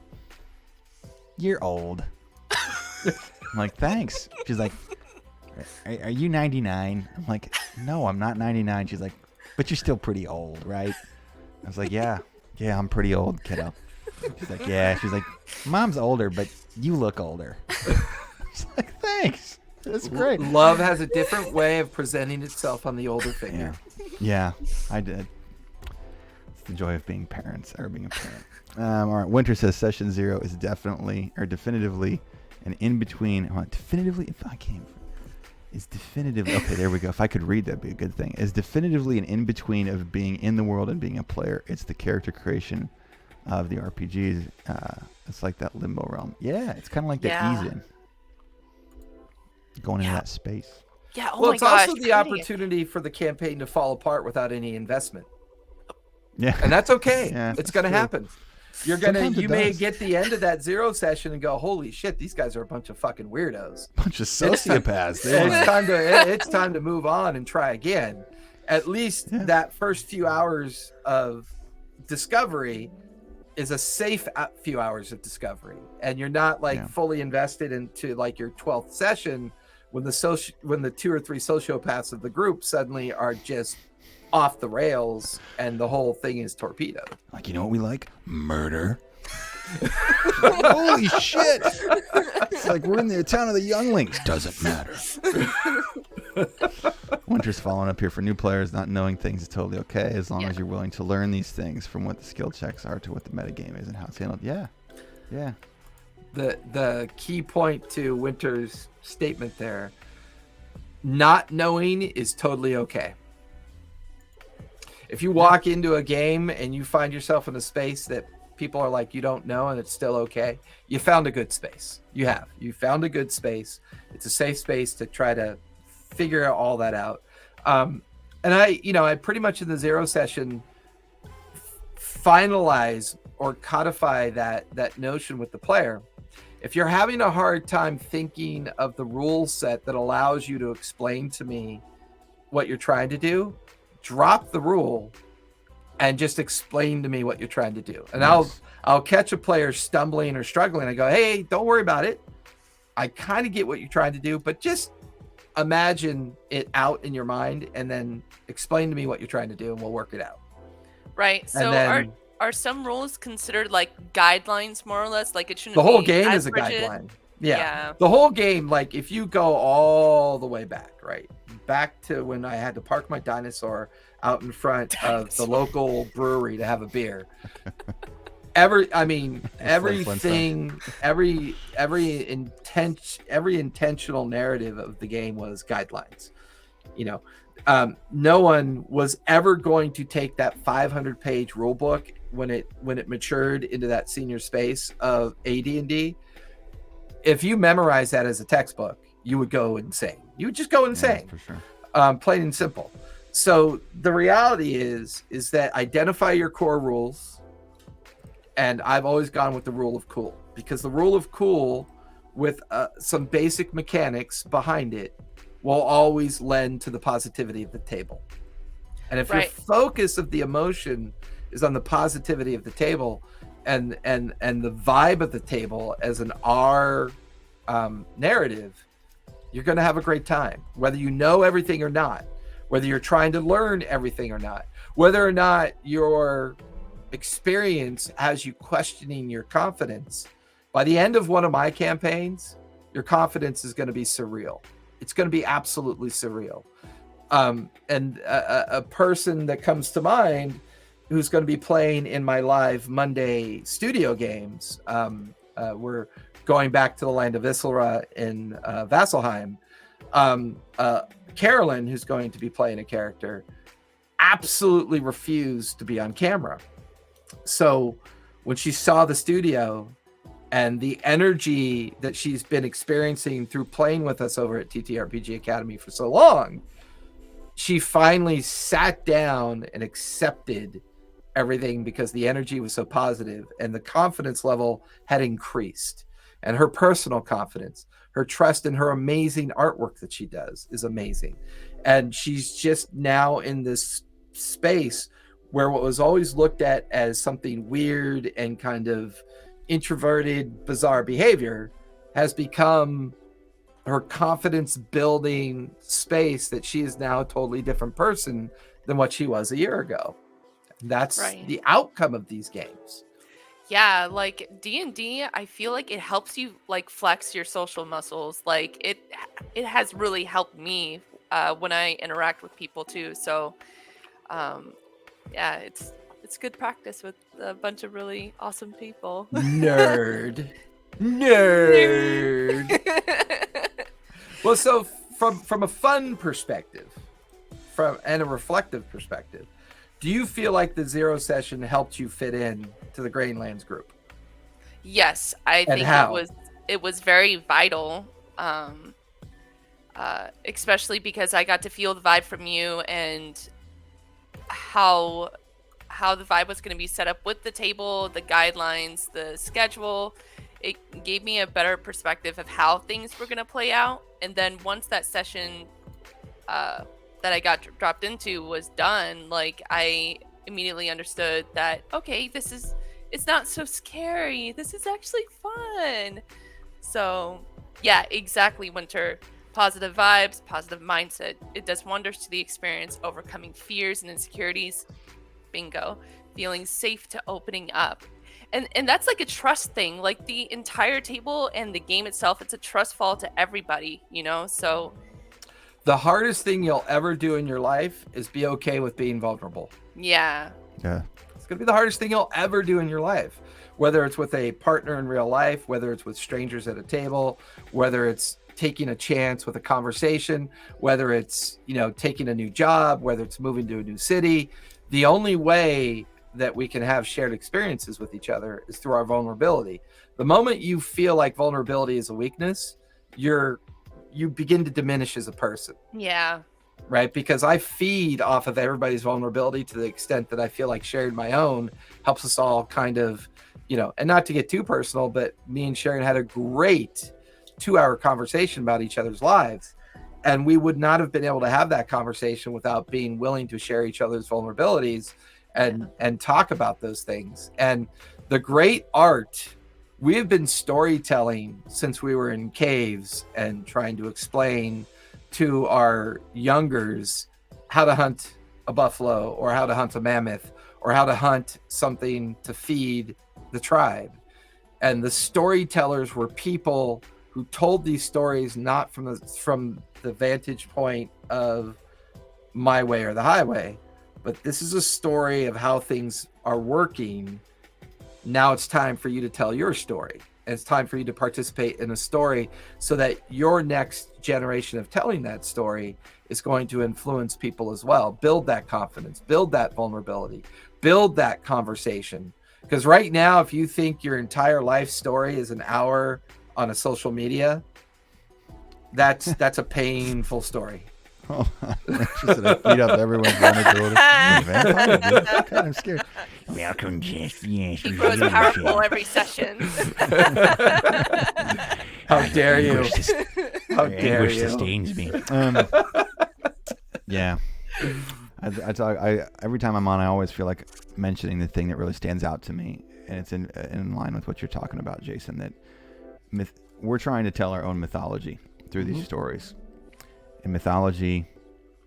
you're old." I'm like, "Thanks." She's like, are you 99? I'm like, "No, I'm not 99." She's like, "But you're still pretty old, right?" I was like, yeah, I'm pretty old, kiddo." She's like, "Yeah." She's like, "Mom's older, but you look older." I was like, "Thanks. That's great." Love has a different way of presenting itself on the older figure. Yeah, I did. It's the joy of being parents, or being a parent. All right, Winter says session 0 is definitely or definitively an in-between. Definitively, if I can't. Is definitively, okay, there we go. If I could read, that'd be a good thing. Is definitively an in-between of being in the world and being a player. It's the character creation of the RPGs. It's like that limbo realm. Yeah, it's kind of like that ease in. Going into that space. Yeah, well, it's also the opportunity for the campaign to fall apart without any investment. Yeah. And that's okay. Yeah, it's going to happen. You may does. get the end of that 0 session and go, "Holy shit, these guys are a bunch of fucking weirdos. Bunch of sociopaths." It's time to move on and try again. At least that first few hours of discovery is a safe few hours of discovery, and you're not fully invested into like your 12th session when the 2 or 3 sociopaths of the group suddenly are just off the rails and the whole thing is torpedoed. Like, you know what we like? Murder. Holy shit. It's like we're in the town of the younglings. Doesn't matter. Winter's following up here for new players. Not knowing things is totally okay as long as you're willing to learn these things, from what the skill checks are to what the metagame is and how it's handled. Yeah. The key point to Winter's statement there, not knowing is totally okay. If you walk into a game and you find yourself in a space that people are like, you don't know, and it's still okay, you found a good space. You found a good space. It's a safe space to try to figure all that out. And I pretty much in the 0 session finalize or codify that notion with the player. If you're having a hard time thinking of the rule set that allows you to explain to me what you're trying to do, drop the rule and just explain to me what you're trying to do. And I'll catch a player stumbling or struggling. I go, "Hey, don't worry about it. I kind of get what you're trying to do, but just imagine it out in your mind and then explain to me what you're trying to do and we'll work it out." Right. So are some rules considered like guidelines, more or less? Like it shouldn't be the whole be game is a rigid? Guideline. Yeah. The whole game, like if you go all the way back, right? Back to when I had to park my dinosaur out in front of the local brewery to have a beer. Every intentional narrative of the game was guidelines. No one was ever going to take that 500-page rule book when it matured into that senior space of AD&D. If you memorize that as a textbook, you would go insane. You would just go insane. Yeah, for sure. Plain and simple. So the reality is that identify your core rules. And I've always gone with the rule of cool, because the rule of cool with some basic mechanics behind it will always lend to the positivity of the table. And if your focus of the emotion is on the positivity of the table and the vibe of the table as an R narrative, you're going to have a great time, whether you know everything or not, whether you're trying to learn everything or not, whether or not your experience has you questioning your confidence. By the end of one of my campaigns, your confidence is going to be surreal. It's going to be absolutely surreal. And a person that comes to mind who's going to be playing in my live Monday studio games, we're going back to the land of Isilra in Vasselheim. Carolyn, who's going to be playing a character, absolutely refused to be on camera. So when she saw the studio and the energy that she's been experiencing through playing with us over at TTRPG Academy for so long, she finally sat down and accepted everything because the energy was so positive and the confidence level had increased, and her personal confidence, her trust in her amazing artwork that she does is amazing. And she's just now in this space where what was always looked at as something weird and kind of introverted, bizarre behavior has become her confidence building space, that she is now a totally different person than what she was a year ago. That's Right. the outcome of these games. Yeah, like D&D, I feel like it helps you like flex your social muscles. Like it has really helped me when I interact with people too. So yeah, it's good practice with a bunch of really awesome people. Nerd. Well, so from a fun perspective, and a reflective perspective, do you feel like the Zero session helped you fit in to the Grainlands group? Yes, I think it was very vital. Especially because I got to feel the vibe from you and how the vibe was going to be set up with the table, the guidelines, the schedule. It gave me a better perspective of how things were going to play out. And then once that session that I got dropped into was done, like I immediately understood that, okay, it's not so scary. This is actually fun. So yeah, exactly, Winter. Positive vibes, positive mindset. It does wonders to the experience, overcoming fears and insecurities. Bingo. Feeling safe to opening up. And that's like a trust thing. Like the entire table and the game itself, it's a trust fall to everybody, you know? So the hardest thing you'll ever do in your life is be okay with being vulnerable. Yeah. It's going to be the hardest thing you'll ever do in your life. Whether it's with a partner in real life, whether it's with strangers at a table, whether it's taking a chance with a conversation, whether it's, taking a new job, whether it's moving to a new city. The only way that we can have shared experiences with each other is through our vulnerability. The moment you feel like vulnerability is a weakness, you begin to diminish as a person. Yeah. Right? Because I feed off of everybody's vulnerability to the extent that I feel like sharing my own helps us all kind of, and not to get too personal, but me and Sharon had a great 2-hour conversation about each other's lives. And we would not have been able to have that conversation without being willing to share each other's vulnerabilities and talk about those things. And the great art, we have been storytelling since we were in caves and trying to explain to our youngers how to hunt a buffalo or how to hunt a mammoth or how to hunt something to feed the tribe. And the storytellers were people who told these stories not from the vantage point of my way or the highway, but this is a story of how things are working. Now it's time for you to tell your story. And it's time for you to participate in a story so that your next generation of telling that story is going to influence people as well. Build that confidence, build that vulnerability, build that conversation. Because right now, if you think your entire life story is an hour on a social media, that's a painful story. Oh, I'm interested to beat up everyone's vulnerability. I'm kind of scared. Welcome, Jeff. Yes, he grows powerful every session. How dare you? How dare you? Sustains me. Yeah. I talk. Every time I'm on, I always feel like mentioning the thing that really stands out to me, and it's in line with what you're talking about, Jason. That we're trying to tell our own mythology through these stories. And mythology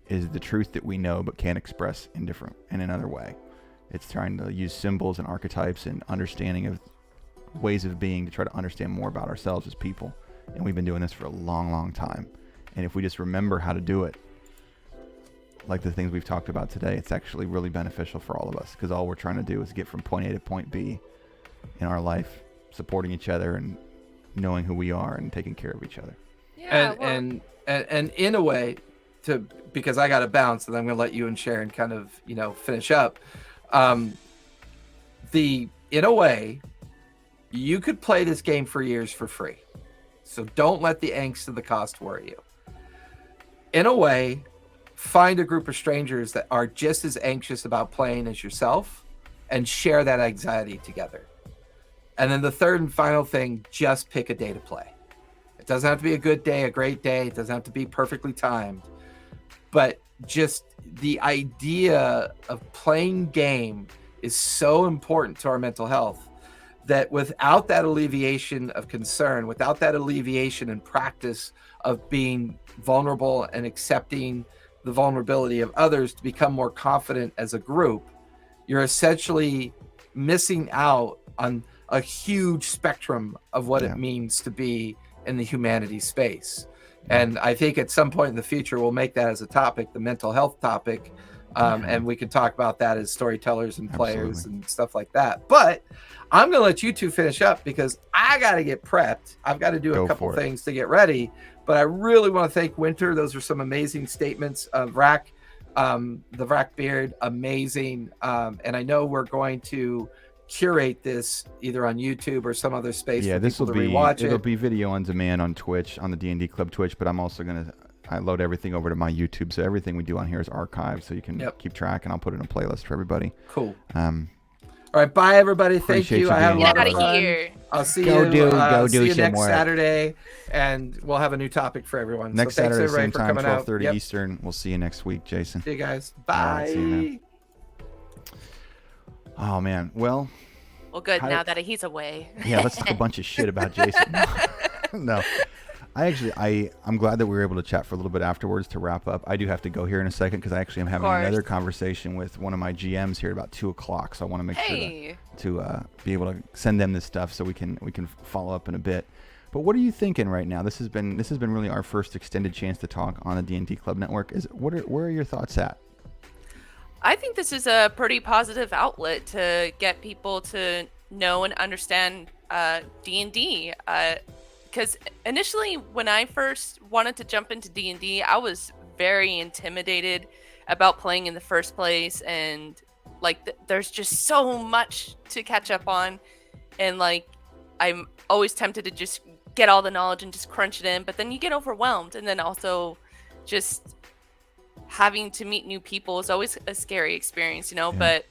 is the truth that we know but can't express in another way. It's trying to use symbols and archetypes and understanding of ways of being to try to understand more about ourselves as people. And we've been doing this for a long, long time. And if we just remember how to do it, like the things we've talked about today, it's actually really beneficial for all of us, because all we're trying to do is get from point A to point B in our life, supporting each other and knowing who we are and taking care of each other. Yeah, and in a way, because I got to bounce, and I'm going to let you and Sharon kind of finish up. In a way, you could play this game for years for free, so don't let the angst of the cost worry you. In a way, find a group of strangers that are just as anxious about playing as yourself and share that anxiety together. And then the third and final thing, just pick a day to play. It doesn't have to be a good day, a great day. It doesn't have to be perfectly timed. But just the idea of playing game is so important to our mental health that without that alleviation of concern, without that alleviation and practice of being vulnerable and accepting the vulnerability of others to become more confident as a group, you're essentially missing out on a huge spectrum of what it means to be in the humanities space. And I think at some point in the future, we'll make that as a topic, the mental health topic. And we can talk about that as storytellers and players and stuff like that. But I'm going to let you two finish up because I got to get prepped. I've got to do a couple things to get ready. But I really want to thank Winter. Those are some amazing statements. Vrac, the Vrac Beard, amazing. And I know we're going to curate this either on YouTube or some other space for this people will to be rewatch it'll be video on demand on Twitch, on the D&D Club Twitch, but I'm also going to load everything over to my YouTube, so everything we do on here is archived, so you can keep track, and I'll put it in a playlist for everybody. Cool. All right, bye everybody. Thank you. I had a lot of fun. Here. I'll see you. See you next Saturday, and we'll have a new topic for everyone. Next so thanks Saturday, everybody same for time, coming 12:30 out. Eastern. We'll see you next week, Jason. See you guys. Bye. Right, see you, man. Oh man. Well, good. Now that he's away. Yeah, let's talk a bunch of shit about Jason. No. I'm glad that we were able to chat for a little bit afterwards to wrap up. I do have to go here in a second because I actually am having another conversation with one of my GMs here at about 2:00. So I want to make sure to be able to send them this stuff so we can follow up in a bit. But what are you thinking right now? This has been really our first extended chance to talk on the D&D Club Network. Where are your thoughts at? I think this is a pretty positive outlet to get people to know and understand D&D. Because initially, when I first wanted to jump into D&D, I was very intimidated about playing in the first place, and there's just so much to catch up on, and I'm always tempted to just get all the knowledge and just crunch it in, but then you get overwhelmed, and then also just having to meet new people is always a scary experience, but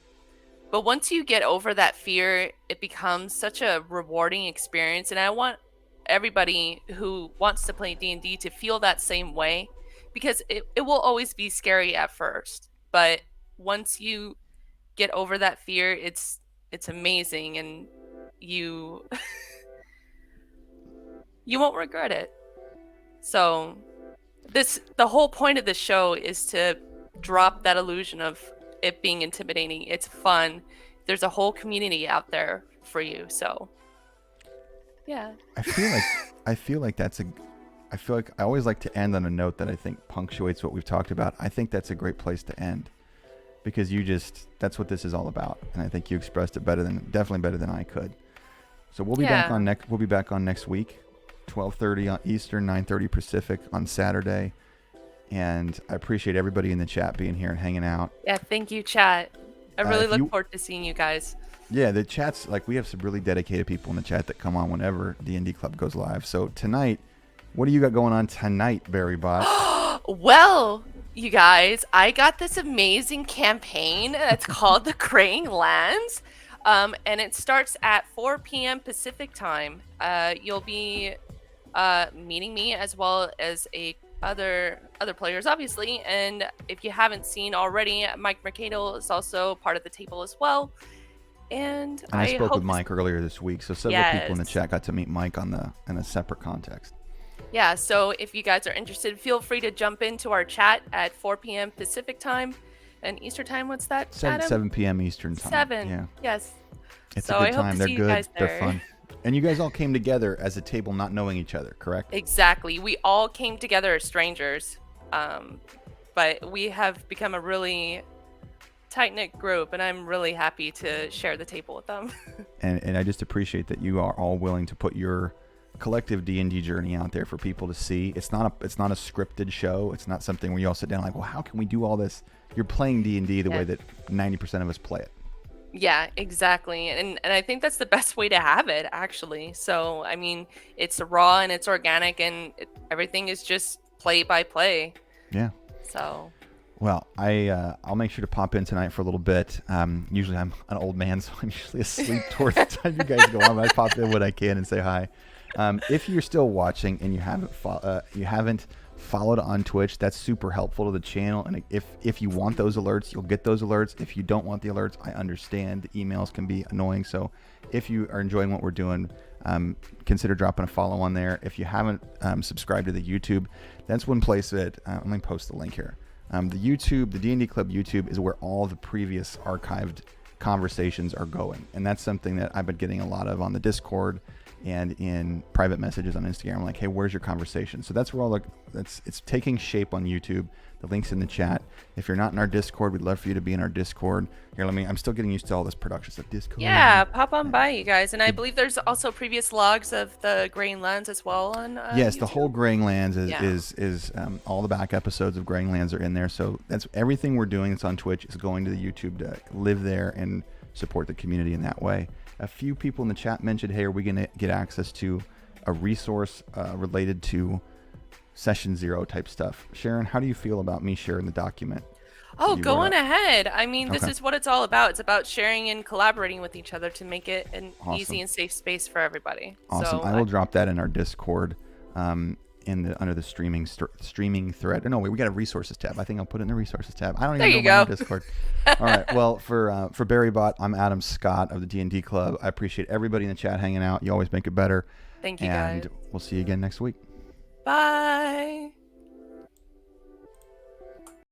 once you get over that fear, it becomes such a rewarding experience, and I want everybody who wants to play D&D to feel that same way, because it will always be scary at first, but once you get over that fear, it's amazing, and you you won't regret it. So the whole point of the show is to drop that illusion of it being intimidating. It's fun. There's a whole community out there for you. So yeah. I feel like I always like to end on a note that I think punctuates what we've talked about. I think that's a great place to end, because that's what this is all about, and I think you expressed it definitely better than I could. So we'll be back on next week, 12:30 Eastern, 9:30 Pacific on Saturday. And I appreciate everybody in the chat being here and hanging out. Yeah, thank you, chat. I really look forward to seeing you guys. Yeah, the chat's we have some really dedicated people in the chat that come on whenever D&D Club goes live. So tonight, what do you got going on tonight, Barry Bot? Well, you guys, I got this amazing campaign that's called The Graying Lands, and it starts at 4 p.m. Pacific time. You'll be meeting me as well as other players, obviously, and if you haven't seen already, Mike Mercado is also part of the table as well. And I spoke with Mike earlier this week, so several people in the chat got to meet Mike in a separate context. Yeah, so if you guys are interested, feel free to jump into our chat at 4 p.m. Pacific time. And Eastern time, what's that, Adam? 7 p.m. Eastern time. 7, yeah. Yes. It's a good time. They're good. They're fun. And you guys all came together as a table not knowing each other, correct? Exactly. We all came together as strangers. But we have become a really tight-knit group, and I'm really happy to share the table with them. and I just appreciate that you are all willing to put your collective D&D journey out there for people to see. It's not a scripted show. It's not something where you all sit down well, how can we do all this? You're playing D&D the way that 90% of us play it. Yeah, exactly. And I think that's the best way to have it, actually. So, I mean, it's raw and it's organic, and everything is just play by play. Yeah. So. Well, I'll make sure to pop in tonight for a little bit. Usually I'm an old man, so I'm usually asleep towards the time you guys go on. But I pop in when I can and say hi. If you're still watching and you haven't followed on Twitch, that's super helpful to the channel. And if you want those alerts, you'll get those alerts. If you don't want the alerts, I understand the emails can be annoying. So if you are enjoying what we're doing, consider dropping a follow on there. If you haven't subscribed to the YouTube, that's one place that let me post the link here. The YouTube, the D&D Club YouTube is where all the previous archived conversations are going. And that's something that I've been getting a lot of on the Discord and in private messages on Instagram. I'm like, hey, where's your conversation? So that's where all it's taking shape on YouTube. The link's in the chat. If you're not in our Discord, we'd love for you to be in our Discord. Here, I'm still getting used to all this production stuff. Discord. Yeah, pop on by, you guys. And I believe there's also previous logs of the Graying Lands as well on yes, YouTube. The whole Graying Lands is all the back episodes of Graying Lands are in there. So that's everything we're doing that's on Twitch is going to the YouTube to live there and support the community in that way. A few people in the chat mentioned, hey, are we going to get access to a resource related to Session 0 type stuff? Sharon, how do you feel about me sharing the document? Oh, go on ahead. I mean, this is what it's all about. It's about sharing and collaborating with each other to make it an easy and safe space for everybody. Awesome. So, I will drop that in our Discord under the streaming thread. No, wait, we got a resources tab. I think I'll put it in the resources tab. I don't even know my Discord. All right. Well, for Barry Bot, I'm Adam Scott of the D&D Club. I appreciate everybody in the chat hanging out. You always make it better. Thank you, guys. And we'll see you again next week. Bye.